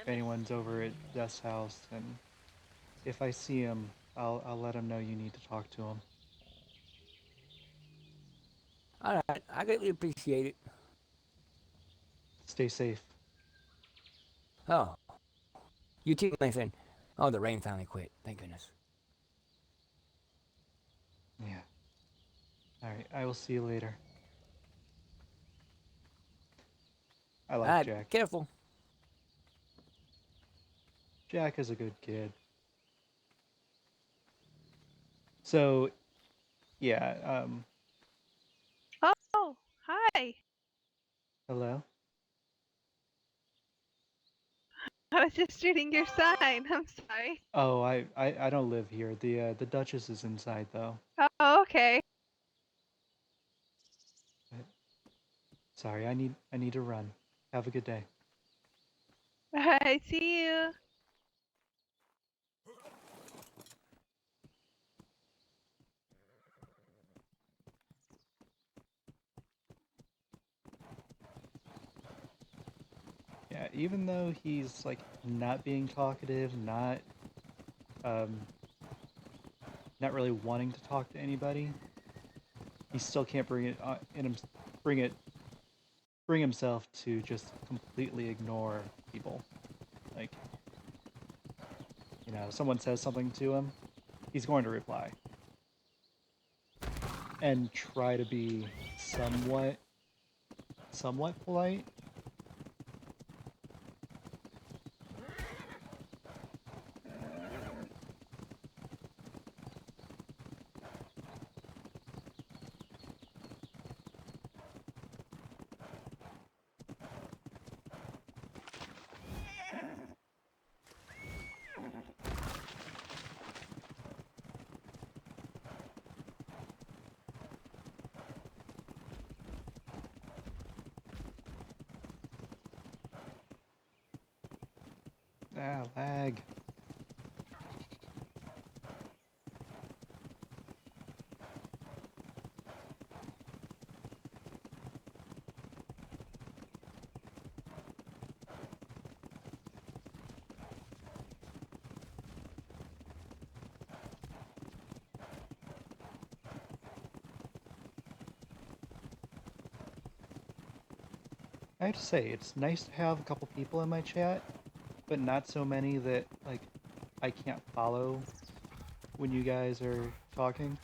anyone's over at Zeth's house, and if I see him, I'll let him know you need to talk to him. All right, I greatly appreciate it. Stay safe. Oh, you too, Nathan. Oh, the rain finally quit. Thank goodness. Yeah. All right, I will see you later. I like All right, Jack. careful. Jack is a good kid. So, yeah, Oh, hi. hello? I was just reading your sign. I'm sorry. Oh, I don't live here. The Duchess is inside though. Oh, okay. Sorry, I need to run. Have a good day. I see you. Yeah, even though he's like not being talkative, um not really wanting to talk to anybody, he still can't bring it in him bring himself to just completely ignore people. Like, you know, someone says something to him, he's going to reply and try to be somewhat polite. Ah, lag. I have to say, it's nice to have a couple people in my chat, but not so many that, like, I can't follow when you guys are talking.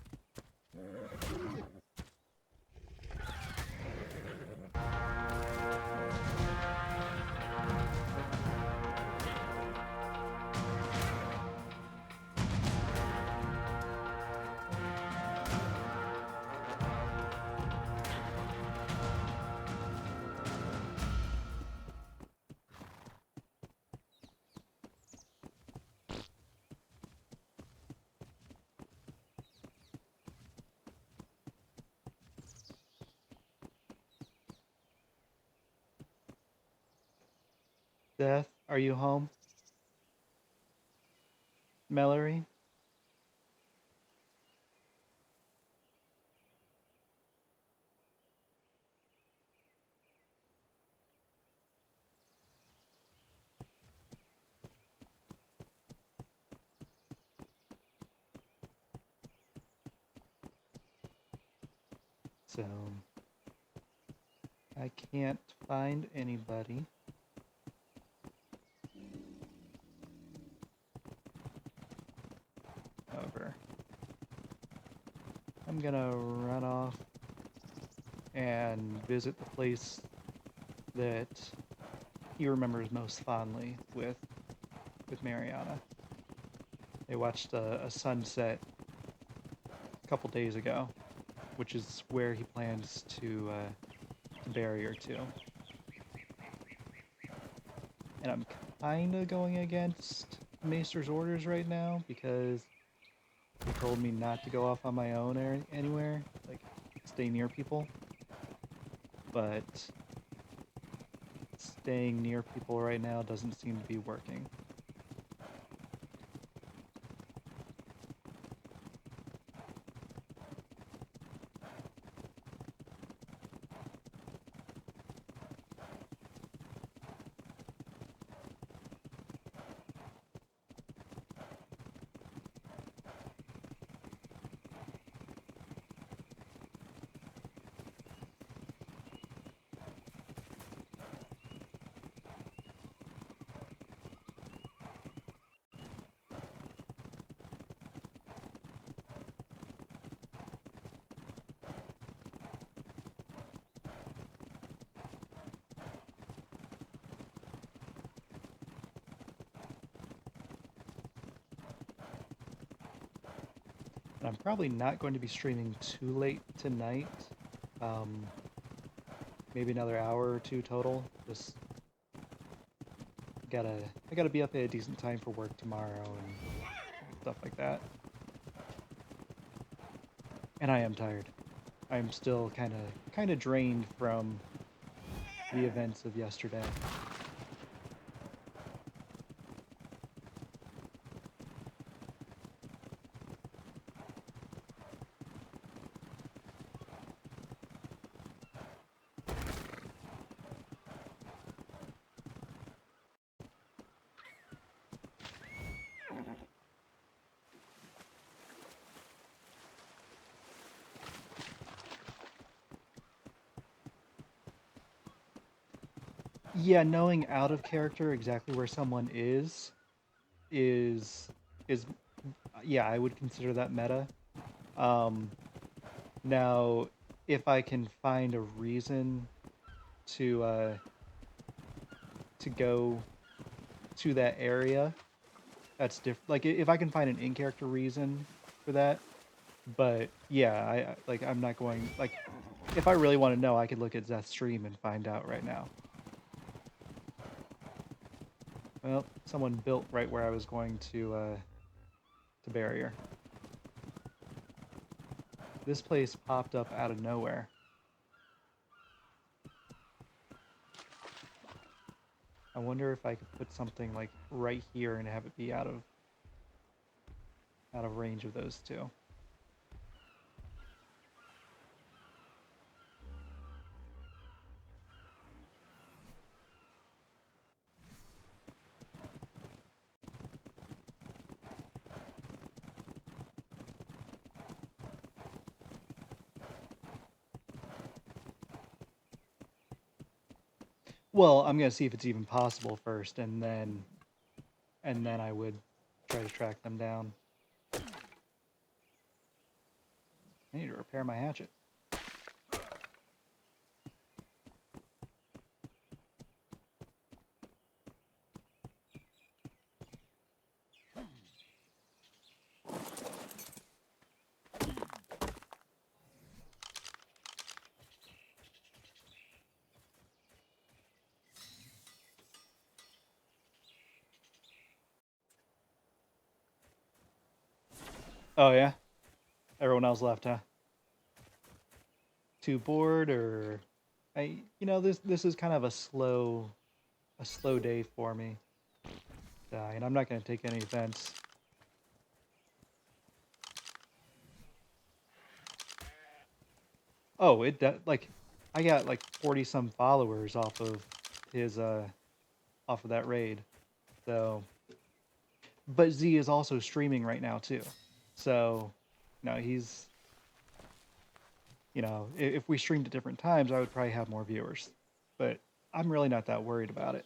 Death, are you home? Mallory? So, I can't find anybody. However, I'm gonna run off and visit the place that he remembers most fondly with Mariana. They watched a sunset a couple days ago, which is where he plans to bury her to. And I'm kind of going against Maester's orders right now because he told me not to go off on my own or anywhere, like stay near people. But staying near people right now doesn't seem to be working. I'm probably not going to be streaming too late tonight. Maybe another hour or two total. Just I gotta be up at a decent time for work tomorrow and stuff like that. And I am tired. I am still kind of drained from the events of yesterday. Yeah, knowing out of character exactly where someone is yeah, I would consider that meta. Um, Now, if I can find a reason to go to that area, that's different. Like if I can find an in-character reason for that, but yeah, I'm not going like if I really want to know, I could look at Zeth's stream and find out right now. Well, someone built right where I was going to bury her. This place popped up out of nowhere. I wonder if I could put something like right here and have it be out of range of those two. Well, I'm gonna see if it's even possible first, and then I would try to track them down. I need to repair my hatchet. Oh yeah, everyone else left, huh? Too bored, or this is kind of a slow a slow day for me. And I'm not going to take any offense. Oh, like I got like 40 some followers off of his off of that raid. So, but Z is also streaming right now too. So, he's, if we streamed at different times, I would probably have more viewers. But I'm really not that worried about it.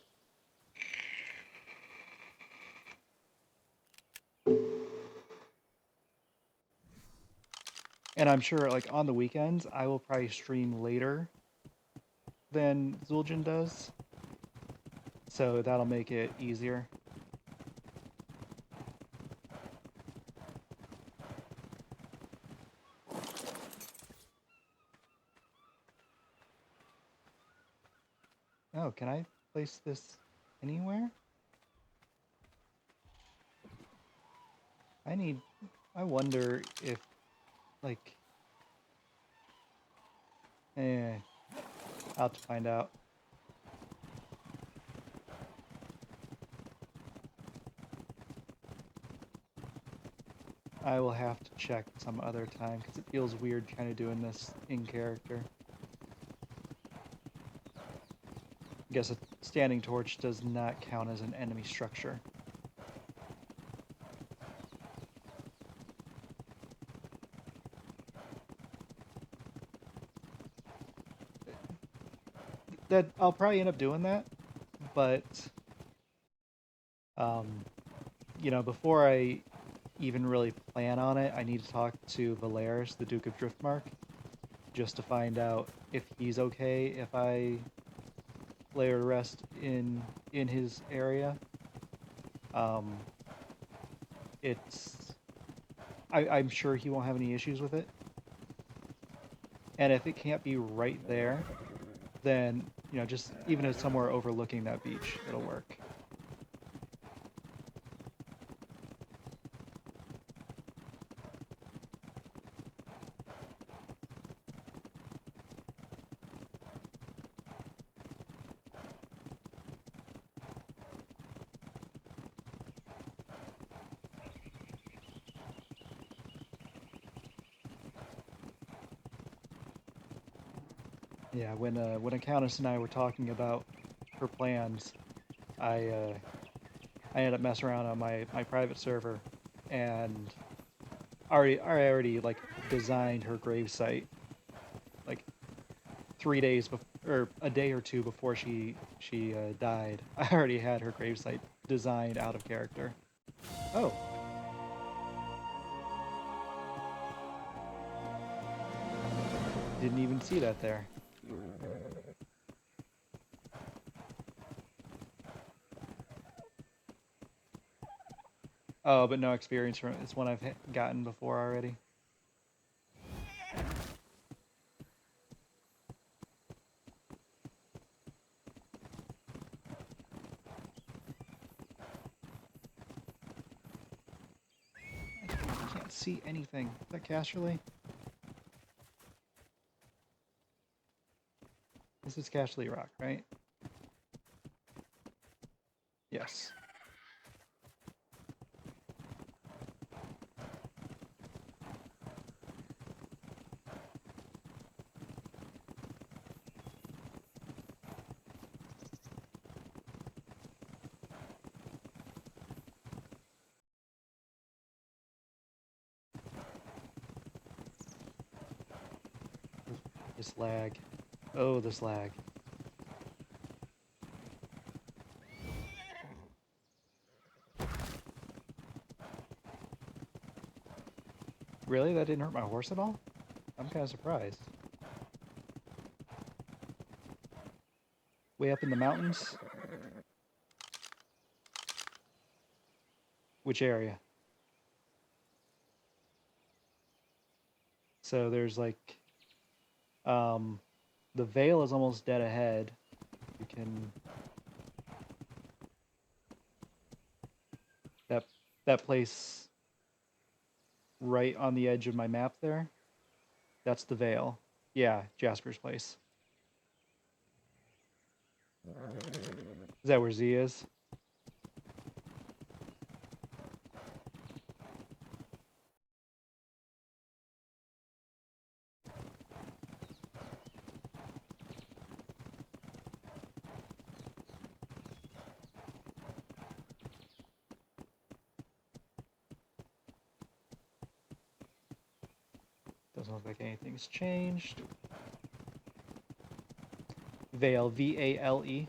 And I'm sure, like, on the weekends, I will probably stream later than Zul'jin does. So that'll make it easier. Oh, can I place this anywhere? I wonder if, like, I'll have to find out. I will have to check some other time, because it feels weird kind of doing this in character. I guess a standing torch does not count as an enemy structure. That I'll probably end up doing that, but before I even really plan on it, I need to talk to Valeris, the Duke of Driftmark, just to find out if he's okay if I lay her to rest in his area. I'm sure he won't have any issues with it. And if it can't be right there, then, just even if somewhere overlooking that beach, it'll work. Yeah, when Countess and I were talking about her plans, I ended up messing around on my private server, and I already like designed her gravesite like 3 days or a day or two before she died. I already had her gravesite designed out of character. Oh. Didn't even see that there. Oh, but no experience from it. It's one I've gotten before already. I can't see anything. Is that Casterly? This is Casterly Rock, right? Yes. This lag. Oh, this lag. Really? That didn't hurt my horse at all? I'm kind of surprised. Way up in the mountains? Which area? So there's like, the Vale is almost dead ahead. You can, that place right on the edge of my map there, that's the Vale. Yeah, Jasper's place. Is that where Z is? Doesn't look like anything's changed. Vale, V-A-L-E.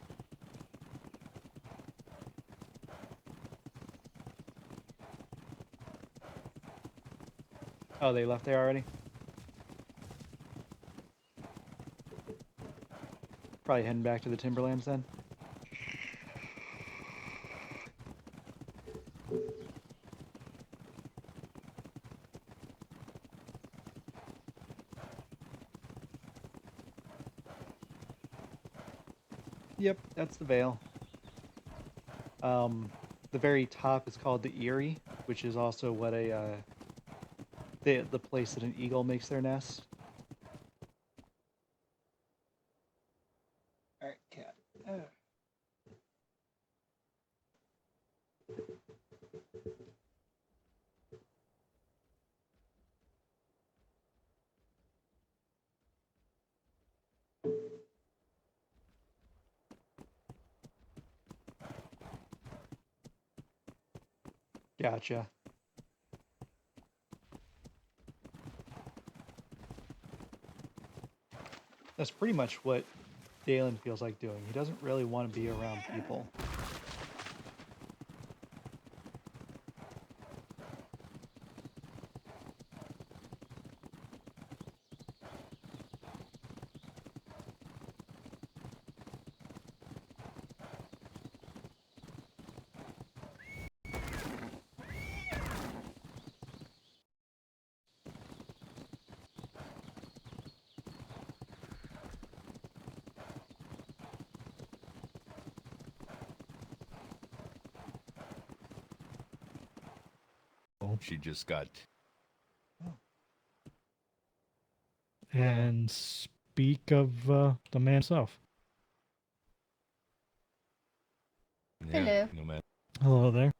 Oh, they left there already? Probably heading back to the Timberlands then. Yep, that's the Vale. The very top is called the Eyrie, which is also what a the place that an eagle makes their nest. All right, cat. Gotcha. That's pretty much what Dalen feels like doing. He doesn't really want to be around people. She just got. And speak of the man himself. Yeah, no matter. Hello there.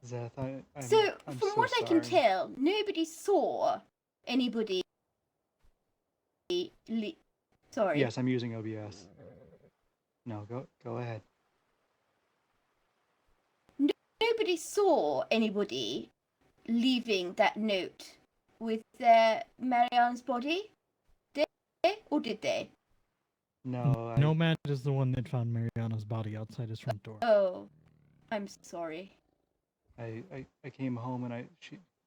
Zeth, I'm So, I'm from so what I can sorry. tell, nobody saw anybody. Sorry. Yes, I'm using OBS. No, go ahead. Nobody saw anybody leaving that note with Marianne's body, did they? Or did they? No, Nomad is the one that found Mariana's body outside his front door. Oh, I'm sorry. I came home and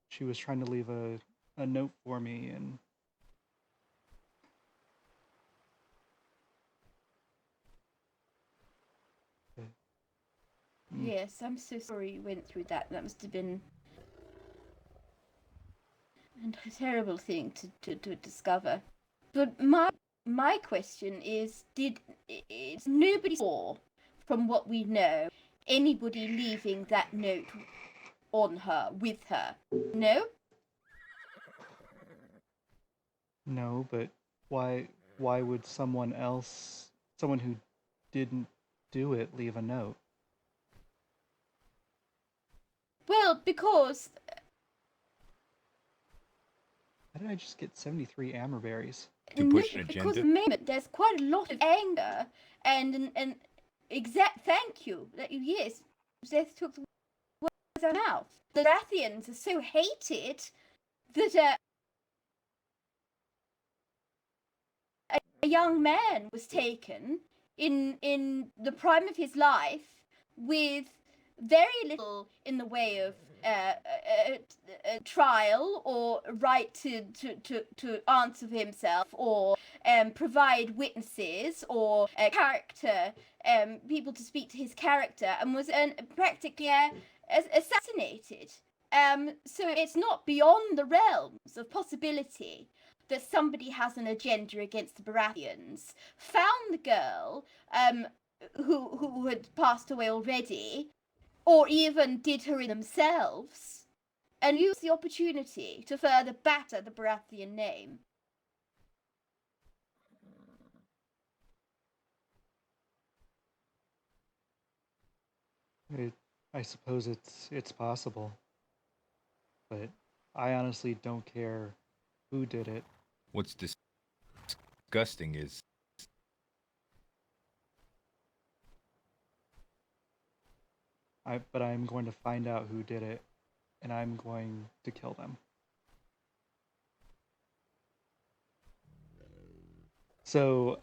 she was trying to leave a note for me and Yes, I'm so sorry you went through that. That must have been a terrible thing to discover. But my question is, it's nobody saw, from what we know, anybody leaving that note on her, with her? No? no, but why would someone else, someone who didn't do it, leave a note? Well, because How did I just get 73 amberberries? because at the moment there's quite a lot of anger and thank you. Yes, Zeth took the words out of her mouth. The Rathians are so hated that a young man was taken in the prime of his life with very little in the way of a trial or right to answer for himself or provide witnesses or character people to speak to his character, and was practically assassinated. So it's not beyond the realms of possibility that somebody has an agenda against the Baratheons, found the girl who had passed away already, or even did her in themselves, and used the opportunity to further batter the Baratheon name. I suppose it's possible, but I honestly don't care who did it. What's disgusting is But I'm going to find out who did it, and I'm going to kill them. So,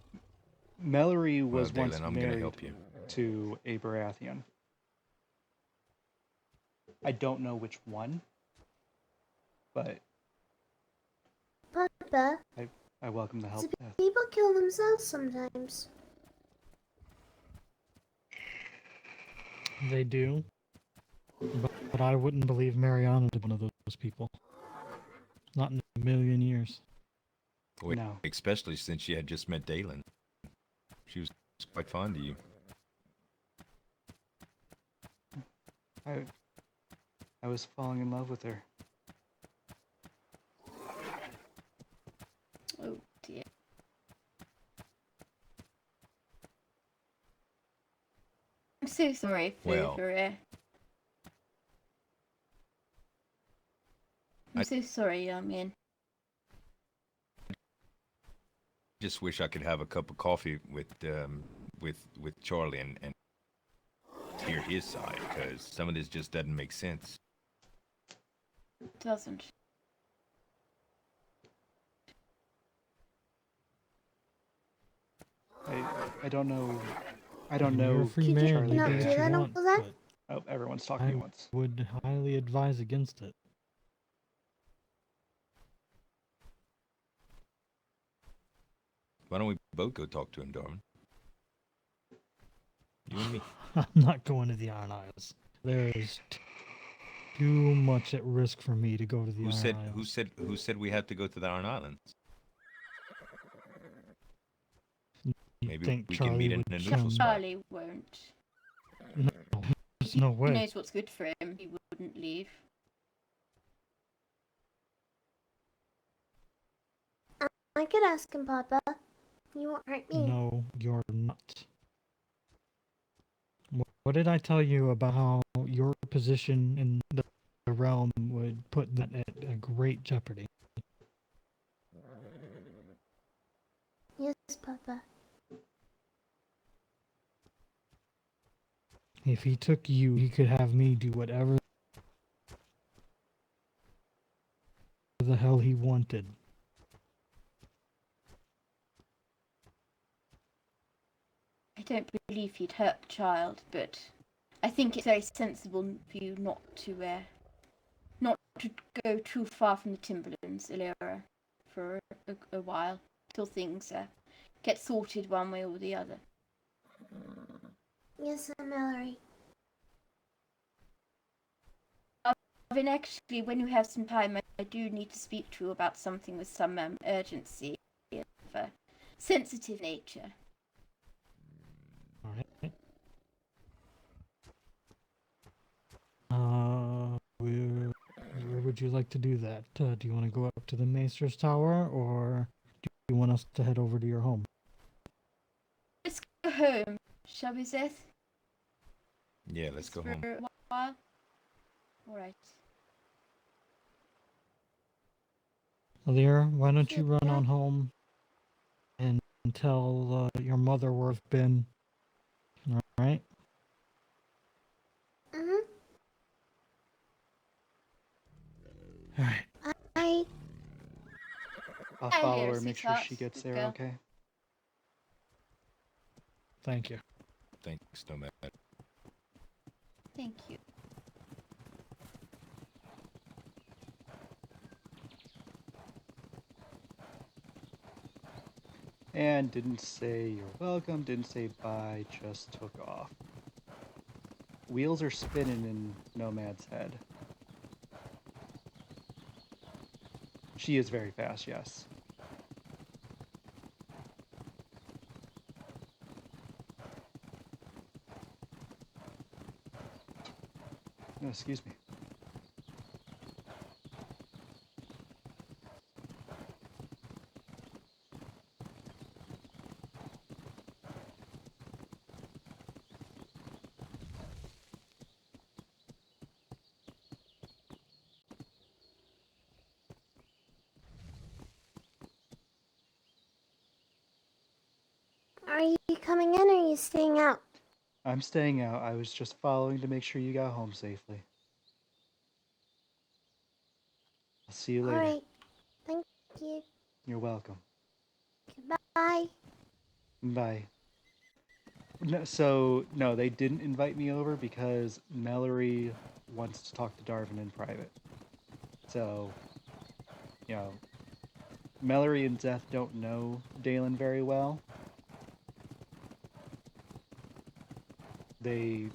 Mallory was well, once Dalen, I'm gonna married help you. to a Baratheon. I don't know which one, but Papa, I welcome the help. do people kill themselves sometimes? They do. But I wouldn't believe Mariana to be one of those people. Not in a million years. Wait, No. especially since she had just met Dalen. She was quite fond of you. I was falling in love with her. Oh dear. I'm so sorry Well, for I'm so sorry, young man. Just wish I could have a cup of coffee with Charlie and hear his side, because some of this just doesn't make sense. It doesn't. I don't know. I don't You're a know free man. Charlie You do Bad. what you want, but Oh, everyone's talking I at once. would highly advise against it. Why don't we both go talk to him, Darwin? You and me. I'm not going to the Iron Isles. There is too much at risk for me to go to the Iron Isles. Who said we have to go to the Iron Islands? Maybe Think we Charlie can meet in would a neutral spot. Charlie won't. No, there's no way. He knows what's good for him. He wouldn't leave. I could ask him, Papa. You won't hurt me. No, you're not. What did I tell you about how your position in the realm would put that at a great jeopardy? Yes, Papa. If he took you, he could have me do whatever the hell he wanted. I don't believe he'd hurt the child, but I think it's very sensible for you not to go too far from the Timberlands, Illyra, for a while, till things get sorted one way or the other. Yes, Mallory. Then actually, when you have some time, I do need to speak to you about something with some urgency of a sensitive nature. Alright. Where would you like to do that? Do you want to go up to the Maester's Tower, or do you want us to head over to your home? Let's go home, shall we, Seth? Yeah, let's go home. For a while? Alright. Alira, why don't you run on home and tell your mother where I've been? Alright? Mm-hmm. Alright. I'll follow her, make sure she gets there okay. Thank you. Thanks, Nomad. Thank you. And didn't say you're welcome, didn't say bye, just took off. Wheels are spinning in Nomad's head. She is very fast, yes. Oh, excuse me. staying out? I'm staying out. I was just following to make sure you got home safely. I'll see you later. Alright. Thank you. You're welcome. Goodbye. Bye. No, they didn't invite me over because Mallory wants to talk to Darvin in private. So, you know, Mallory and Zeth don't know Dalen very well. They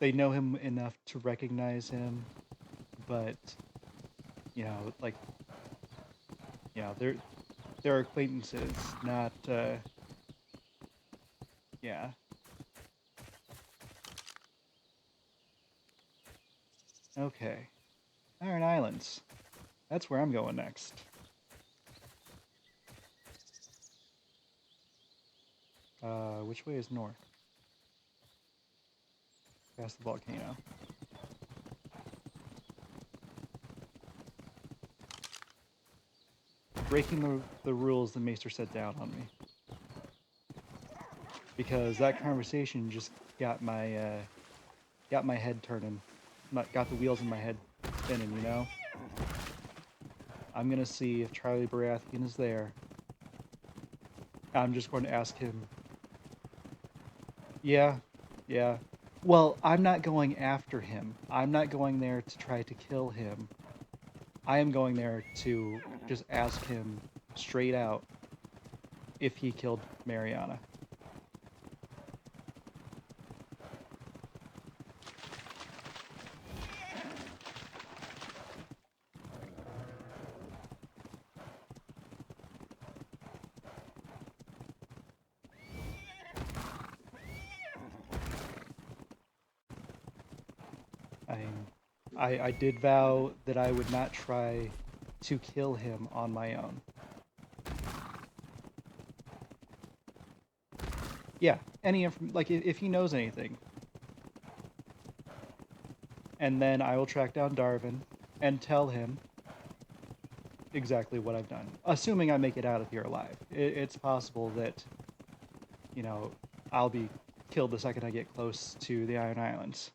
know him enough to recognize him, but you know, like, you know, they're acquaintances, not yeah. Okay. Iron Islands. That's where I'm going next. Which way is north? Past the volcano. Breaking the rules the Maester set down on me. Because that conversation just got my head turning. Got the wheels in my head spinning, you know? I'm gonna see if Charlie Baratheon is there. I'm just going to ask him. Yeah. Well, I'm not going after him. I'm not going there to try to kill him. I am going there to just ask him straight out if he killed Mariana. I did vow that I would not try to kill him on my own. Yeah, like if he knows anything. And then I will track down Darvin and tell him exactly what I've done. Assuming I make it out of here alive. It's possible that, you know, I'll be killed the second I get close to the Iron Islands.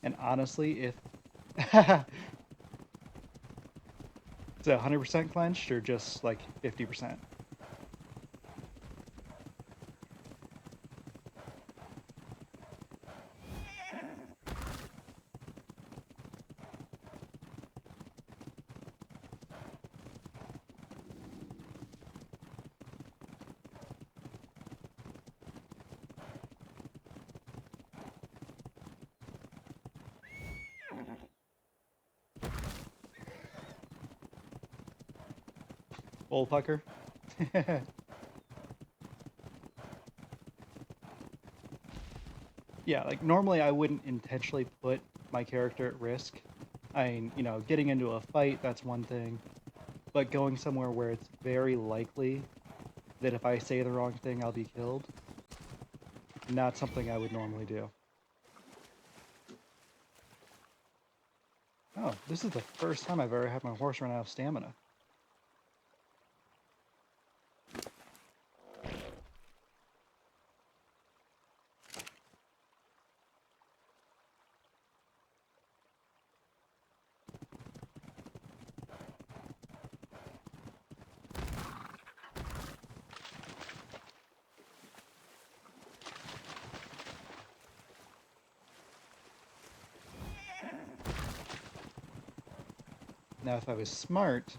And honestly, if it's 100% clenched or just like 50%? Old pucker. Yeah, like normally I wouldn't intentionally put my character at risk. I mean, you know, getting into a fight, that's one thing. But going somewhere where it's very likely that if I say the wrong thing, I'll be killed, not something I would normally do. Oh, this is the first time I've ever had my horse run out of stamina. Now, if I was smart,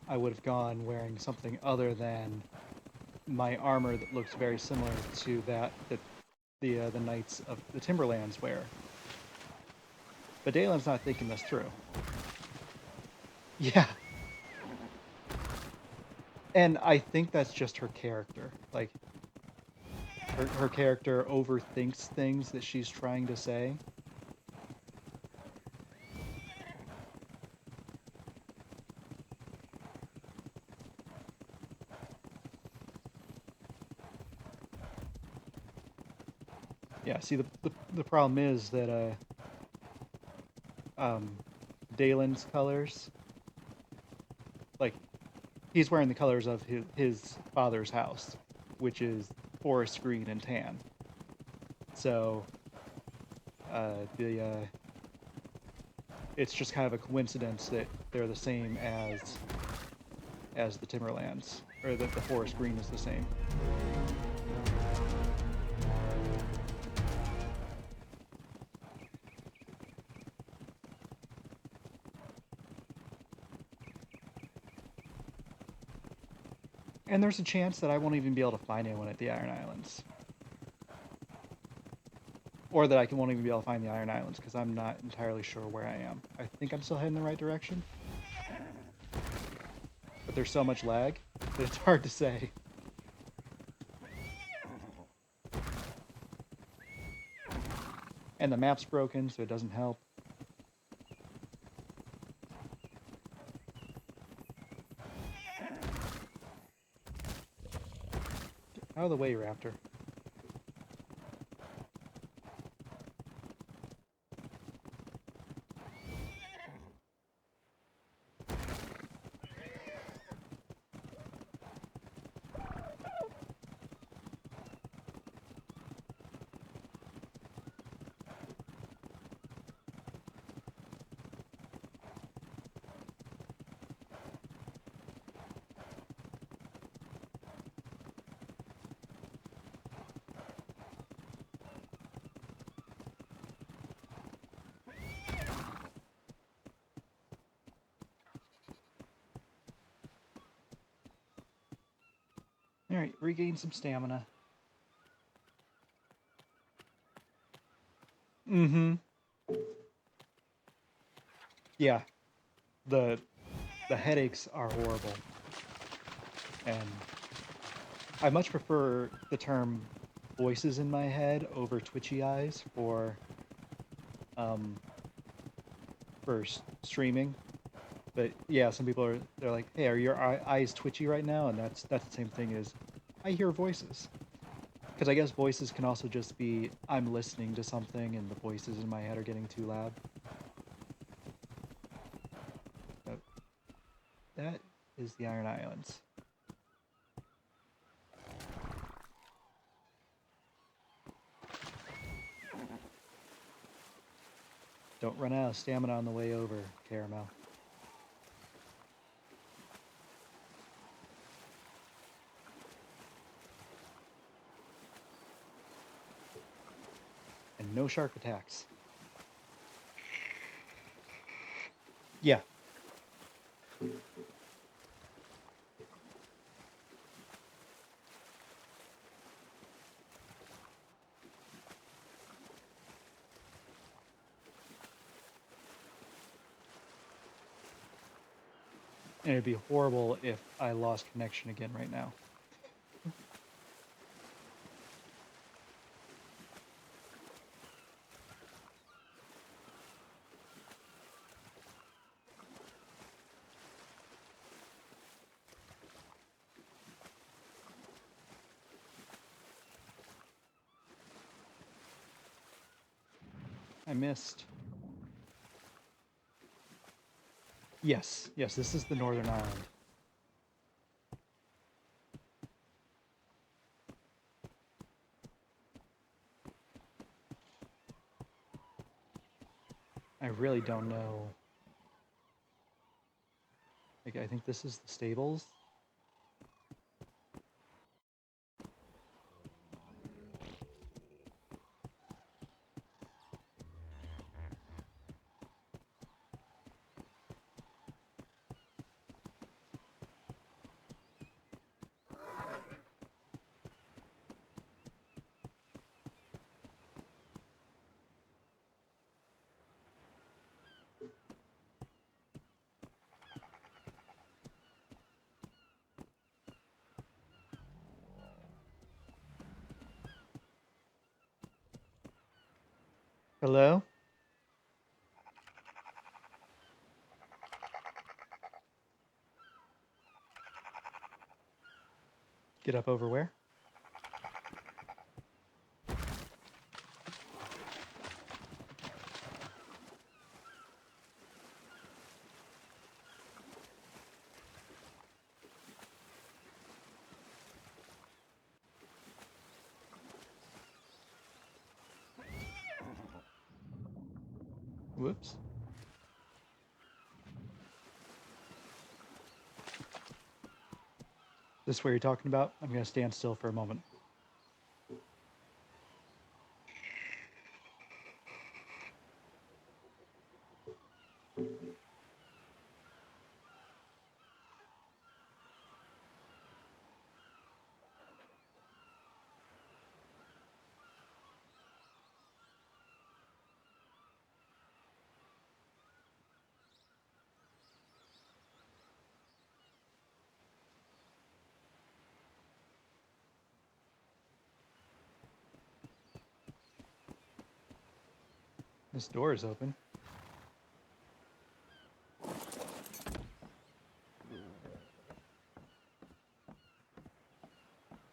I would have gone wearing something other than my armor that looks very similar to that the Knights of the Timberlands wear. But Dalen's not thinking this through. Yeah. And I think that's just her character. Like, her character overthinks things that she's trying to say. Yeah, see, the problem is that, Dalen's colors. Like, he's wearing the colors of his father's house, which is forest green and tan. So, it's just kind of a coincidence that they're the same as the Timberlands, or that the forest green is the same. And there's a chance that I won't even be able to find anyone at the Iron Islands. Or that I won't even be able to find the Iron Islands, because I'm not entirely sure where I am. I think I'm still heading the right direction. But there's so much lag that it's hard to say. And the map's broken, so it doesn't help. Get out of the way, Raptor. Alright, regain some stamina. Mm-hmm. Yeah. The headaches are horrible. And I much prefer the term voices in my head over twitchy eyes for streaming. But yeah, some people they're like, hey, are your eyes twitchy right now? And that's the same thing as I hear voices. Because I guess voices can also just be I'm listening to something and the voices in my head are getting too loud. But that is the Iron Islands. Don't run out of stamina on the way over, Caramel. And no shark attacks. Yeah. And it'd be horrible if I lost connection again right now. I missed. Yes, this is the Northern Island. I really don't know. Like, I think this is the stables. Hello? Get up over where? Whoops. This what you're talking about? I'm going to stand still for a moment. This door is open.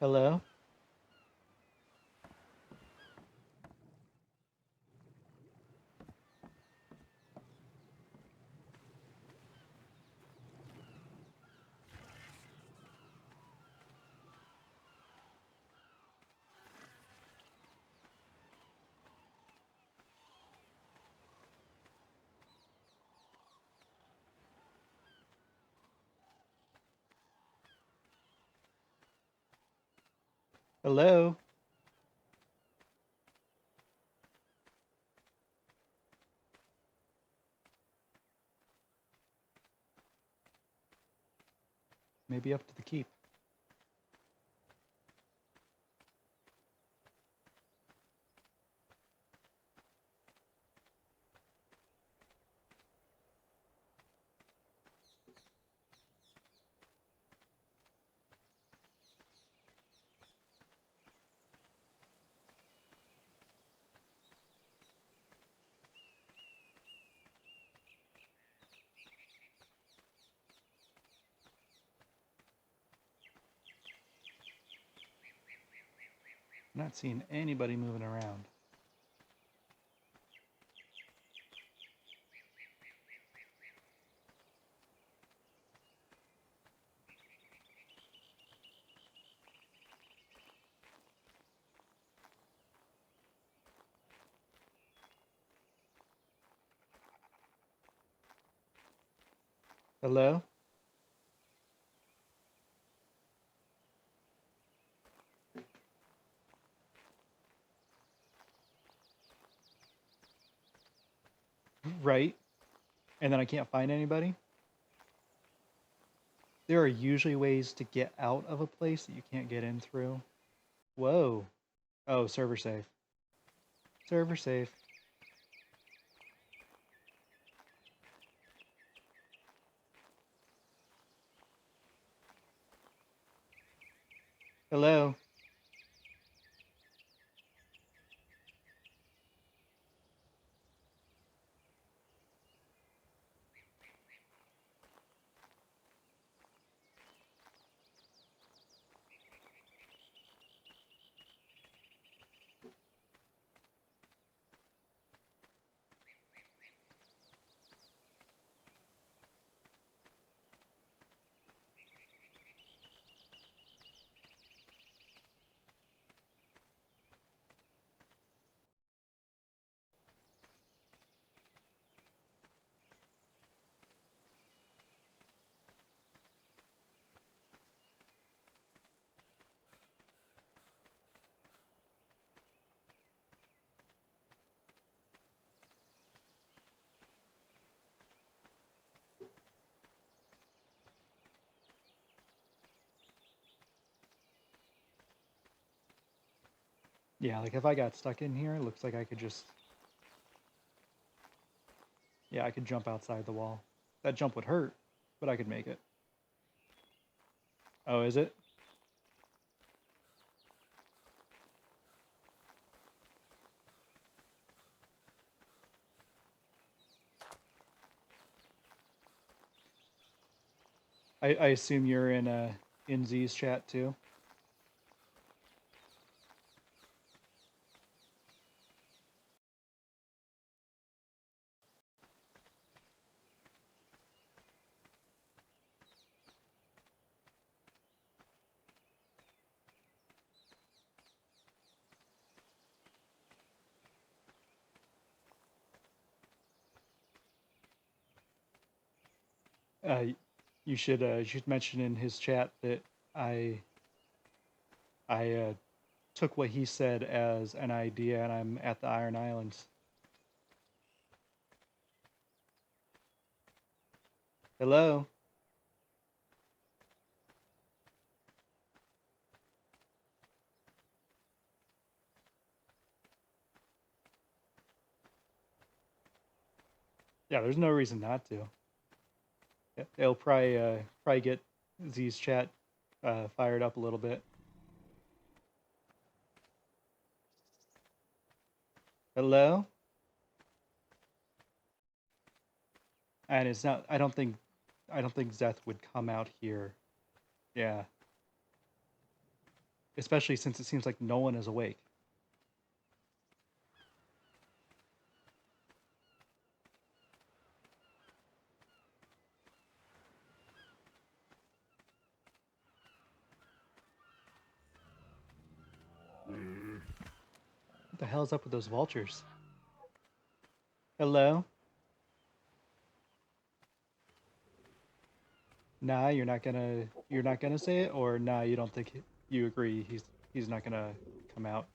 Hello? Hello? Maybe up to the keep. I'm not seeing anybody moving around. Hello? Right. And then I can't find anybody? There are usually ways to get out of a place that you can't get in through. Whoa. Oh, server safe. Server safe. Hello? Yeah, like if I got stuck in here, it looks like I could just... Yeah, I could jump outside the wall. That jump would hurt, but I could make it. Oh, is it? I assume you're in Z's chat too? You should mention in his chat that I took what he said as an idea, and I'm at the Iron Islands. Hello. Yeah, there's no reason not to. It'll probably get Z's chat fired up a little bit. Hello? And it's not, I don't think Zeth would come out here. Yeah. Especially since it seems like no one is awake. What the hell is up with those vultures? Hello? Nah, you're not gonna say it, or nah, you don't think you agree he's not gonna come out.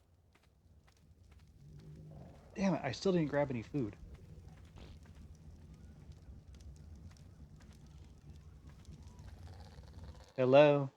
Damn it, I still didn't grab any food. Hello?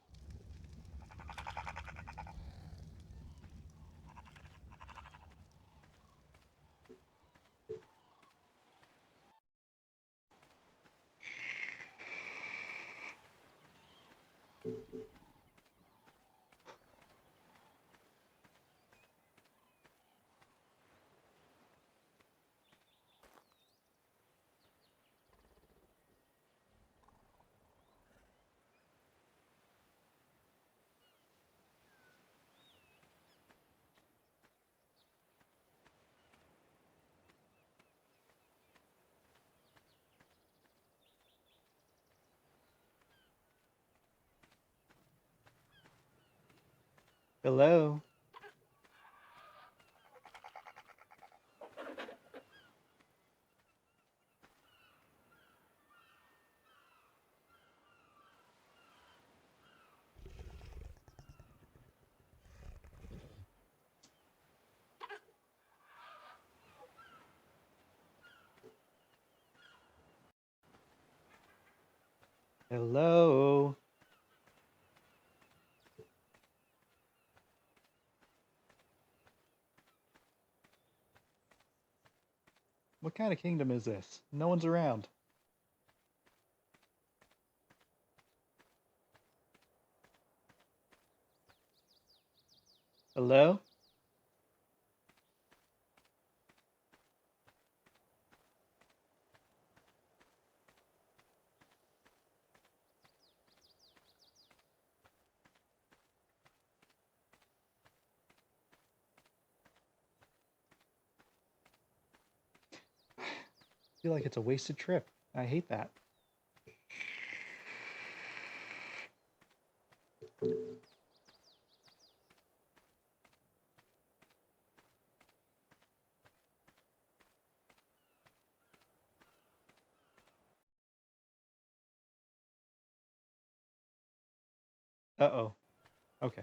Hello? Hello? What kind of kingdom is this? No one's around. Hello? I feel like it's a wasted trip. I hate that. Uh-oh. Okay.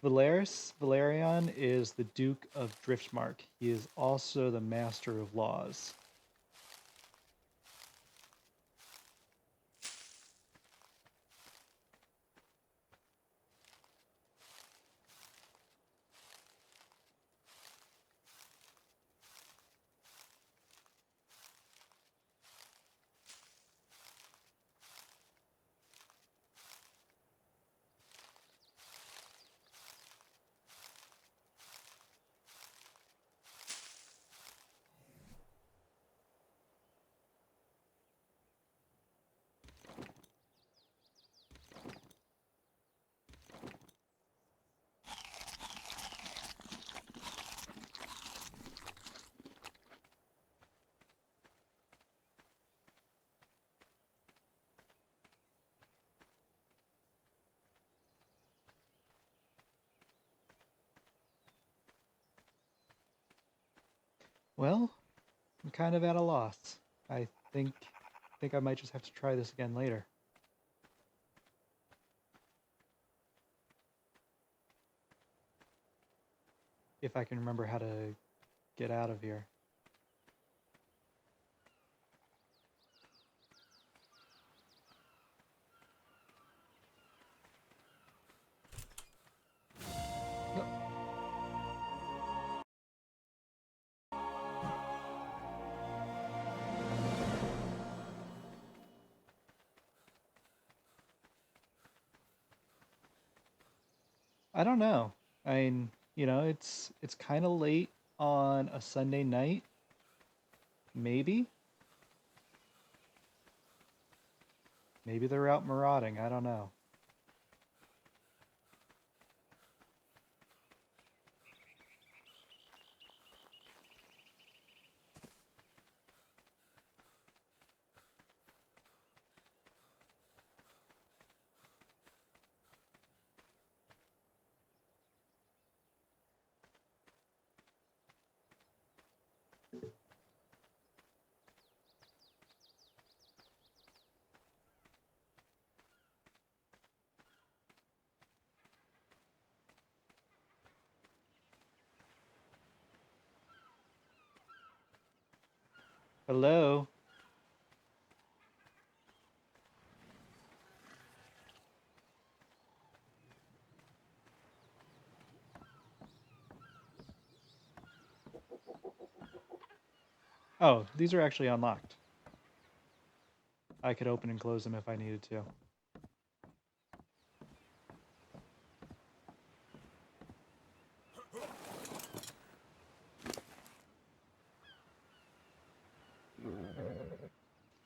Valerian is the Duke of Driftmark. He is also the Master of Laws. Well, I'm kind of at a loss. I think I might just have to try this again later. If I can remember how to get out of here. I don't know. I mean, it's kind of late on a Sunday night. Maybe. Maybe they're out marauding. I don't know. Hello? Oh, these are actually unlocked. I could open and close them if I needed to.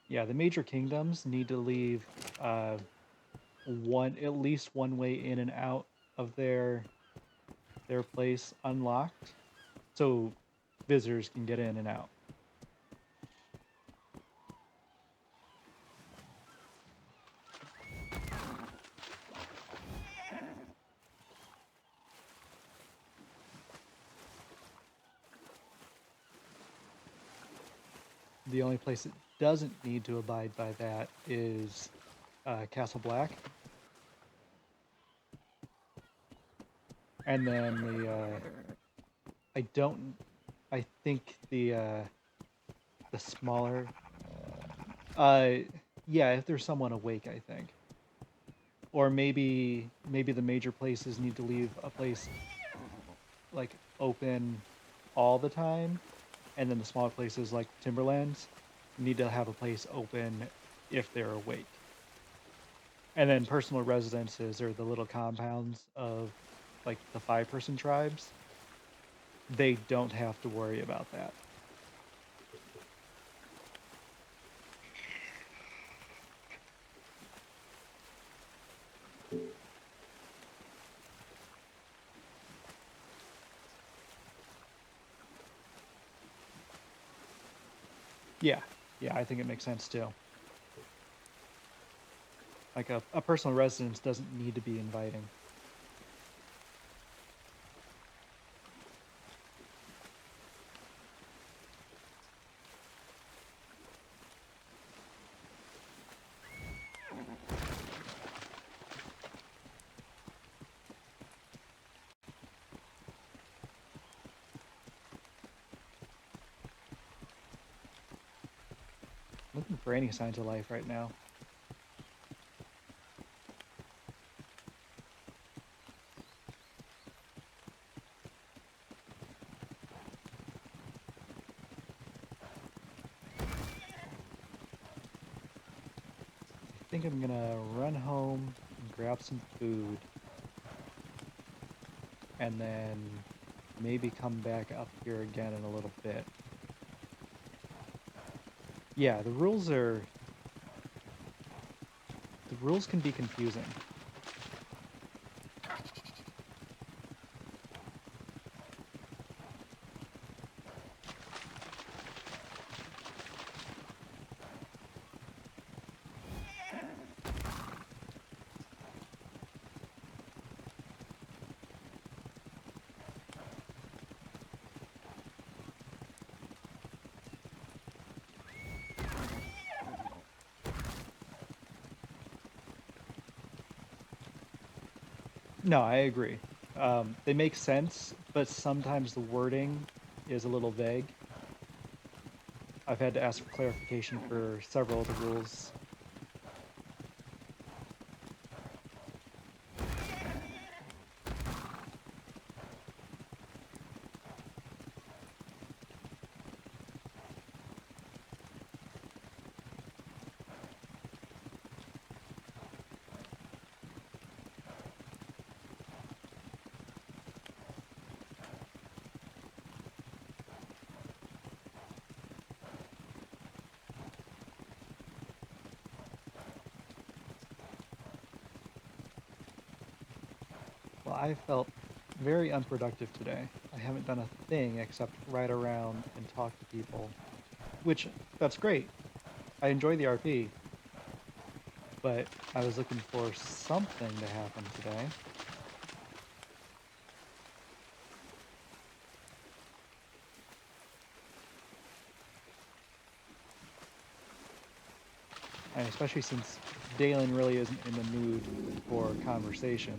Yeah, the major kingdoms need to leave at least one way in and out of their place unlocked, so visitors can get in and out. The only place that doesn't need to abide by that is Castle Black. And then I think the smaller, yeah, if there's someone awake, I think. Or maybe the major places need to leave a place like open all the time, and then the smaller places like Timberlands need to have a place open if they're awake. And then personal residences or the little compounds of like the 5-person tribes, they don't have to worry about that. Yeah, I think it makes sense too. Like a personal residence doesn't need to be inviting. Looking for any signs of life right now. I think I'm gonna run home and grab some food, and then maybe come back up here again in a little bit. Yeah, the rules can be confusing. No, I agree. They make sense, but sometimes the wording is a little vague. I've had to ask for clarification for several of the rules. Well, I felt very unproductive today. I haven't done a thing except ride around and talk to people, which, that's great. I enjoy the RP, but I was looking for something to happen today. And especially since Dalen really isn't in the mood for conversation,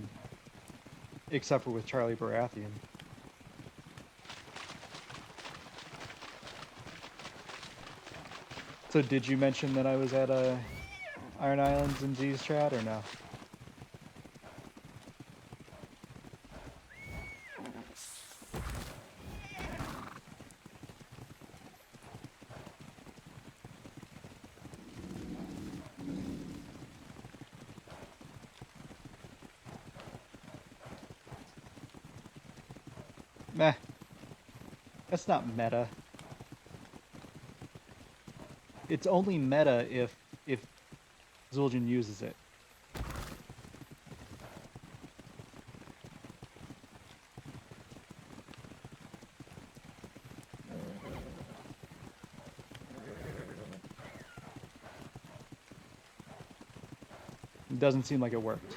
except for with Charlie Baratheon. So did you mention that I was at Iron Islands in Z's chat, or no? Meh. That's not meta. It's only meta if Zul'jin uses it. It doesn't seem like it worked.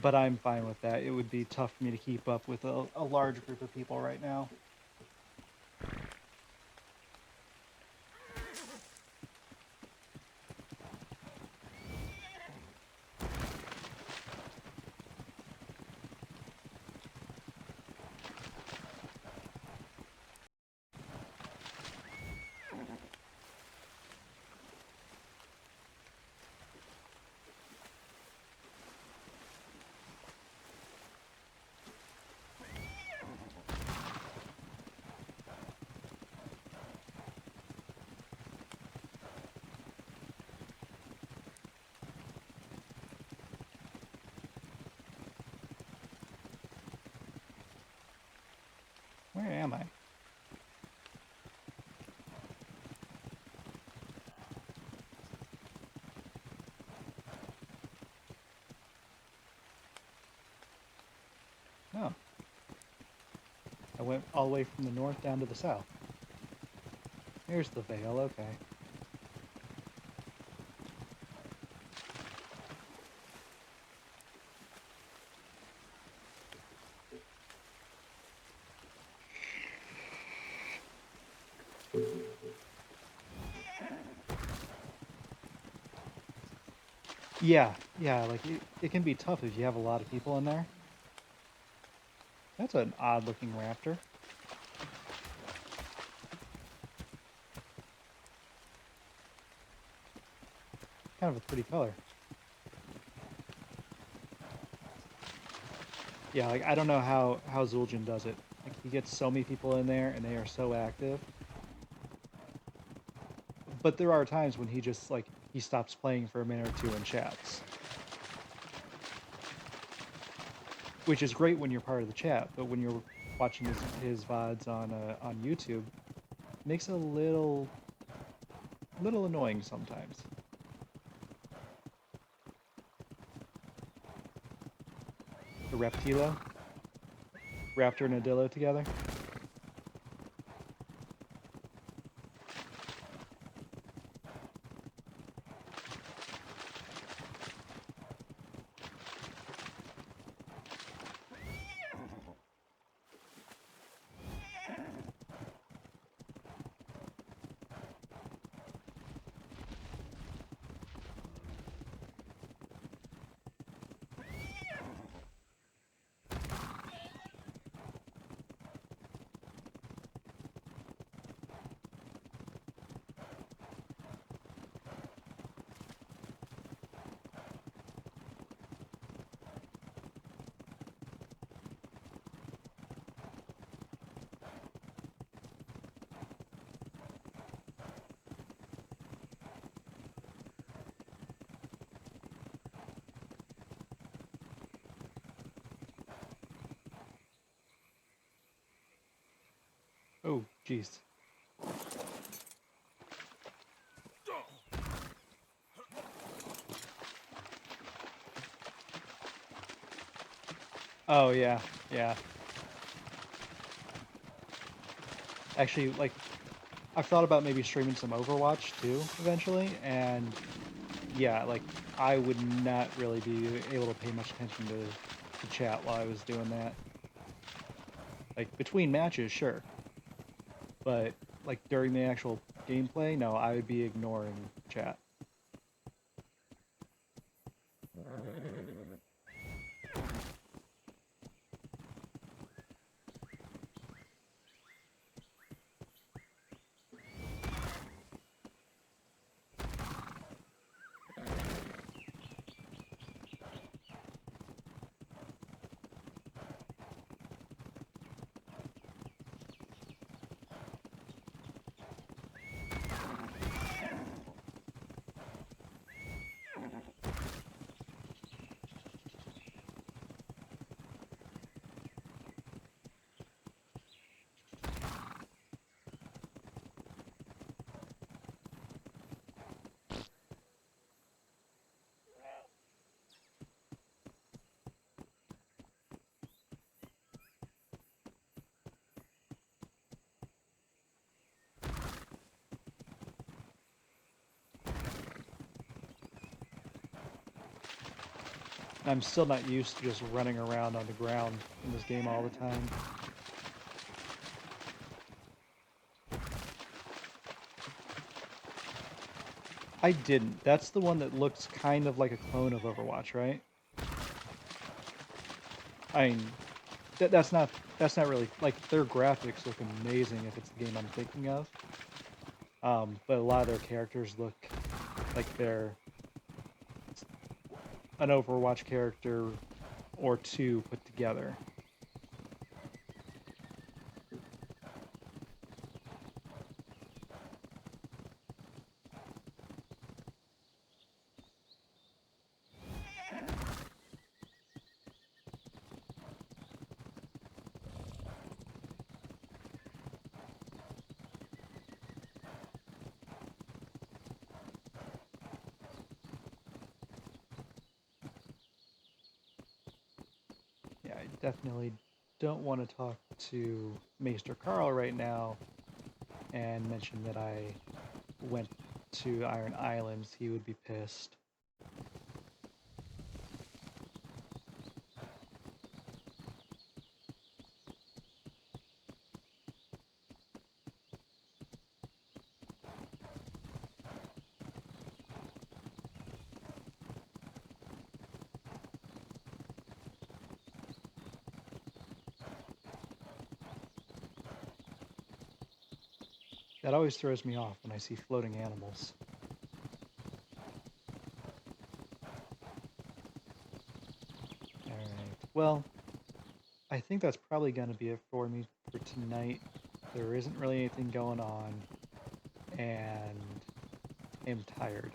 But I'm fine with that. It would be tough for me to keep up with a large group of people right now. Where am I? Oh. I went all the way from the north down to the south. Here's the Vale, okay. Yeah, like it can be tough if you have a lot of people in there. That's an odd looking raptor. Kind of a pretty color. Yeah, like I don't know how Zul'jin does it. Like he gets so many people in there and they are so active. But there are times when he just like he stops playing for a minute or two and chats. Which is great when you're part of the chat, but when you're watching his VODs on YouTube, it makes it a little annoying sometimes. The Reptilo? Raptor and Adillo together? Oh, jeez. Oh, yeah, yeah. Actually, like, I've thought about maybe streaming some Overwatch too, eventually, and yeah, like, I would not really be able to pay much attention to chat while I was doing that. Like, between matches, sure. But, like, during the actual gameplay, no, I would be ignoring chat. I'm still not used to just running around on the ground in this game all the time. I didn't. That's the one that looks kind of like a clone of Overwatch, right? I mean, that's not really, like, their graphics look amazing if it's the game I'm thinking of. But a lot of their characters look like they're an Overwatch character or two put together. Yeah, I definitely don't want to talk to Maester Carl right now and mention that I went to Iron Islands. He would be pissed. That always throws me off when I see floating animals. Alright, well, I think that's probably going to be it for me for tonight. There isn't really anything going on, and I'm tired.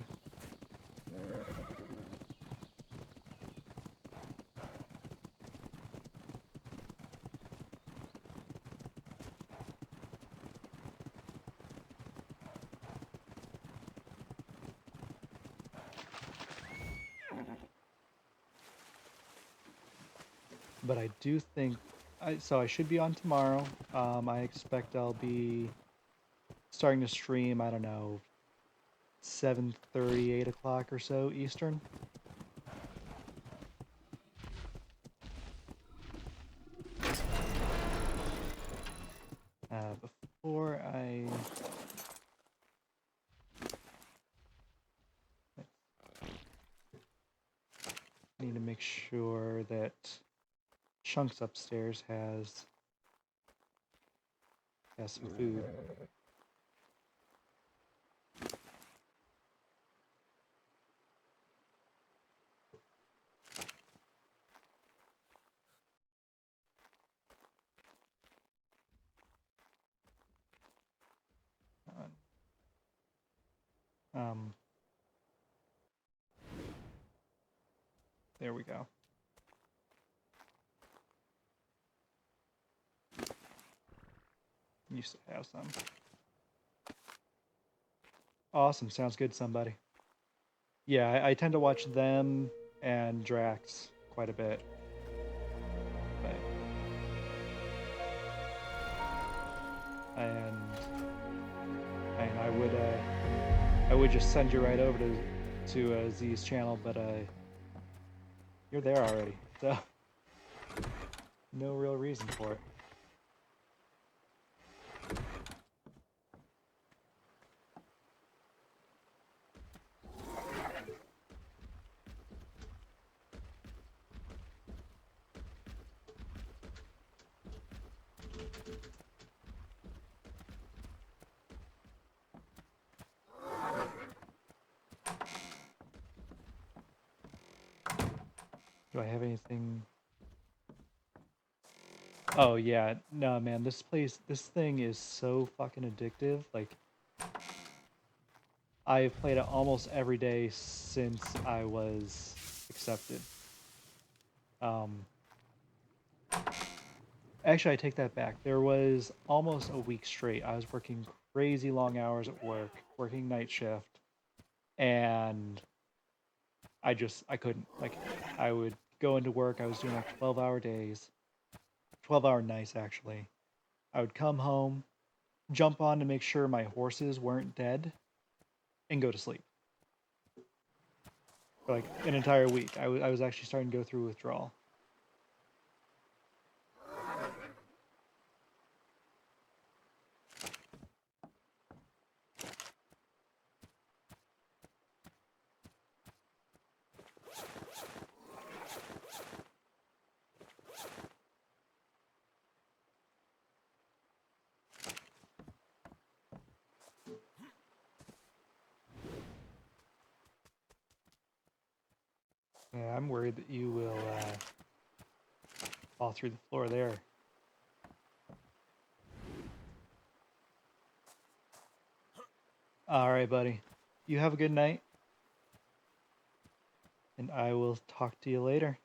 But I do think, so I should be on tomorrow. I expect I'll be starting to stream, I don't know, 7:30, 8 o'clock or so Eastern. Before I need to make sure that Chunks upstairs has some food. Um, there we go. Used to have some. Awesome. Sounds good, somebody. Yeah, I tend to watch them and Drax quite a bit. But, and I would just send you right over to Z's channel, but you're there already, so no real reason for it. Do I have anything? Oh yeah, no man, this thing is so fucking addictive. Like, I've played it almost every day since I was accepted. Actually, I take that back. There was almost a week straight. I was working crazy long hours at work, working night shift, and I couldn't. Like, I would go into work, I was doing like 12-hour days, 12-hour nights actually. I would come home, jump on to make sure my horses weren't dead, and go to sleep. For like an entire week. I was actually starting to go through withdrawal. Yeah, I'm worried that you will fall through the floor there. All right, buddy. You have a good night. And I will talk to you later.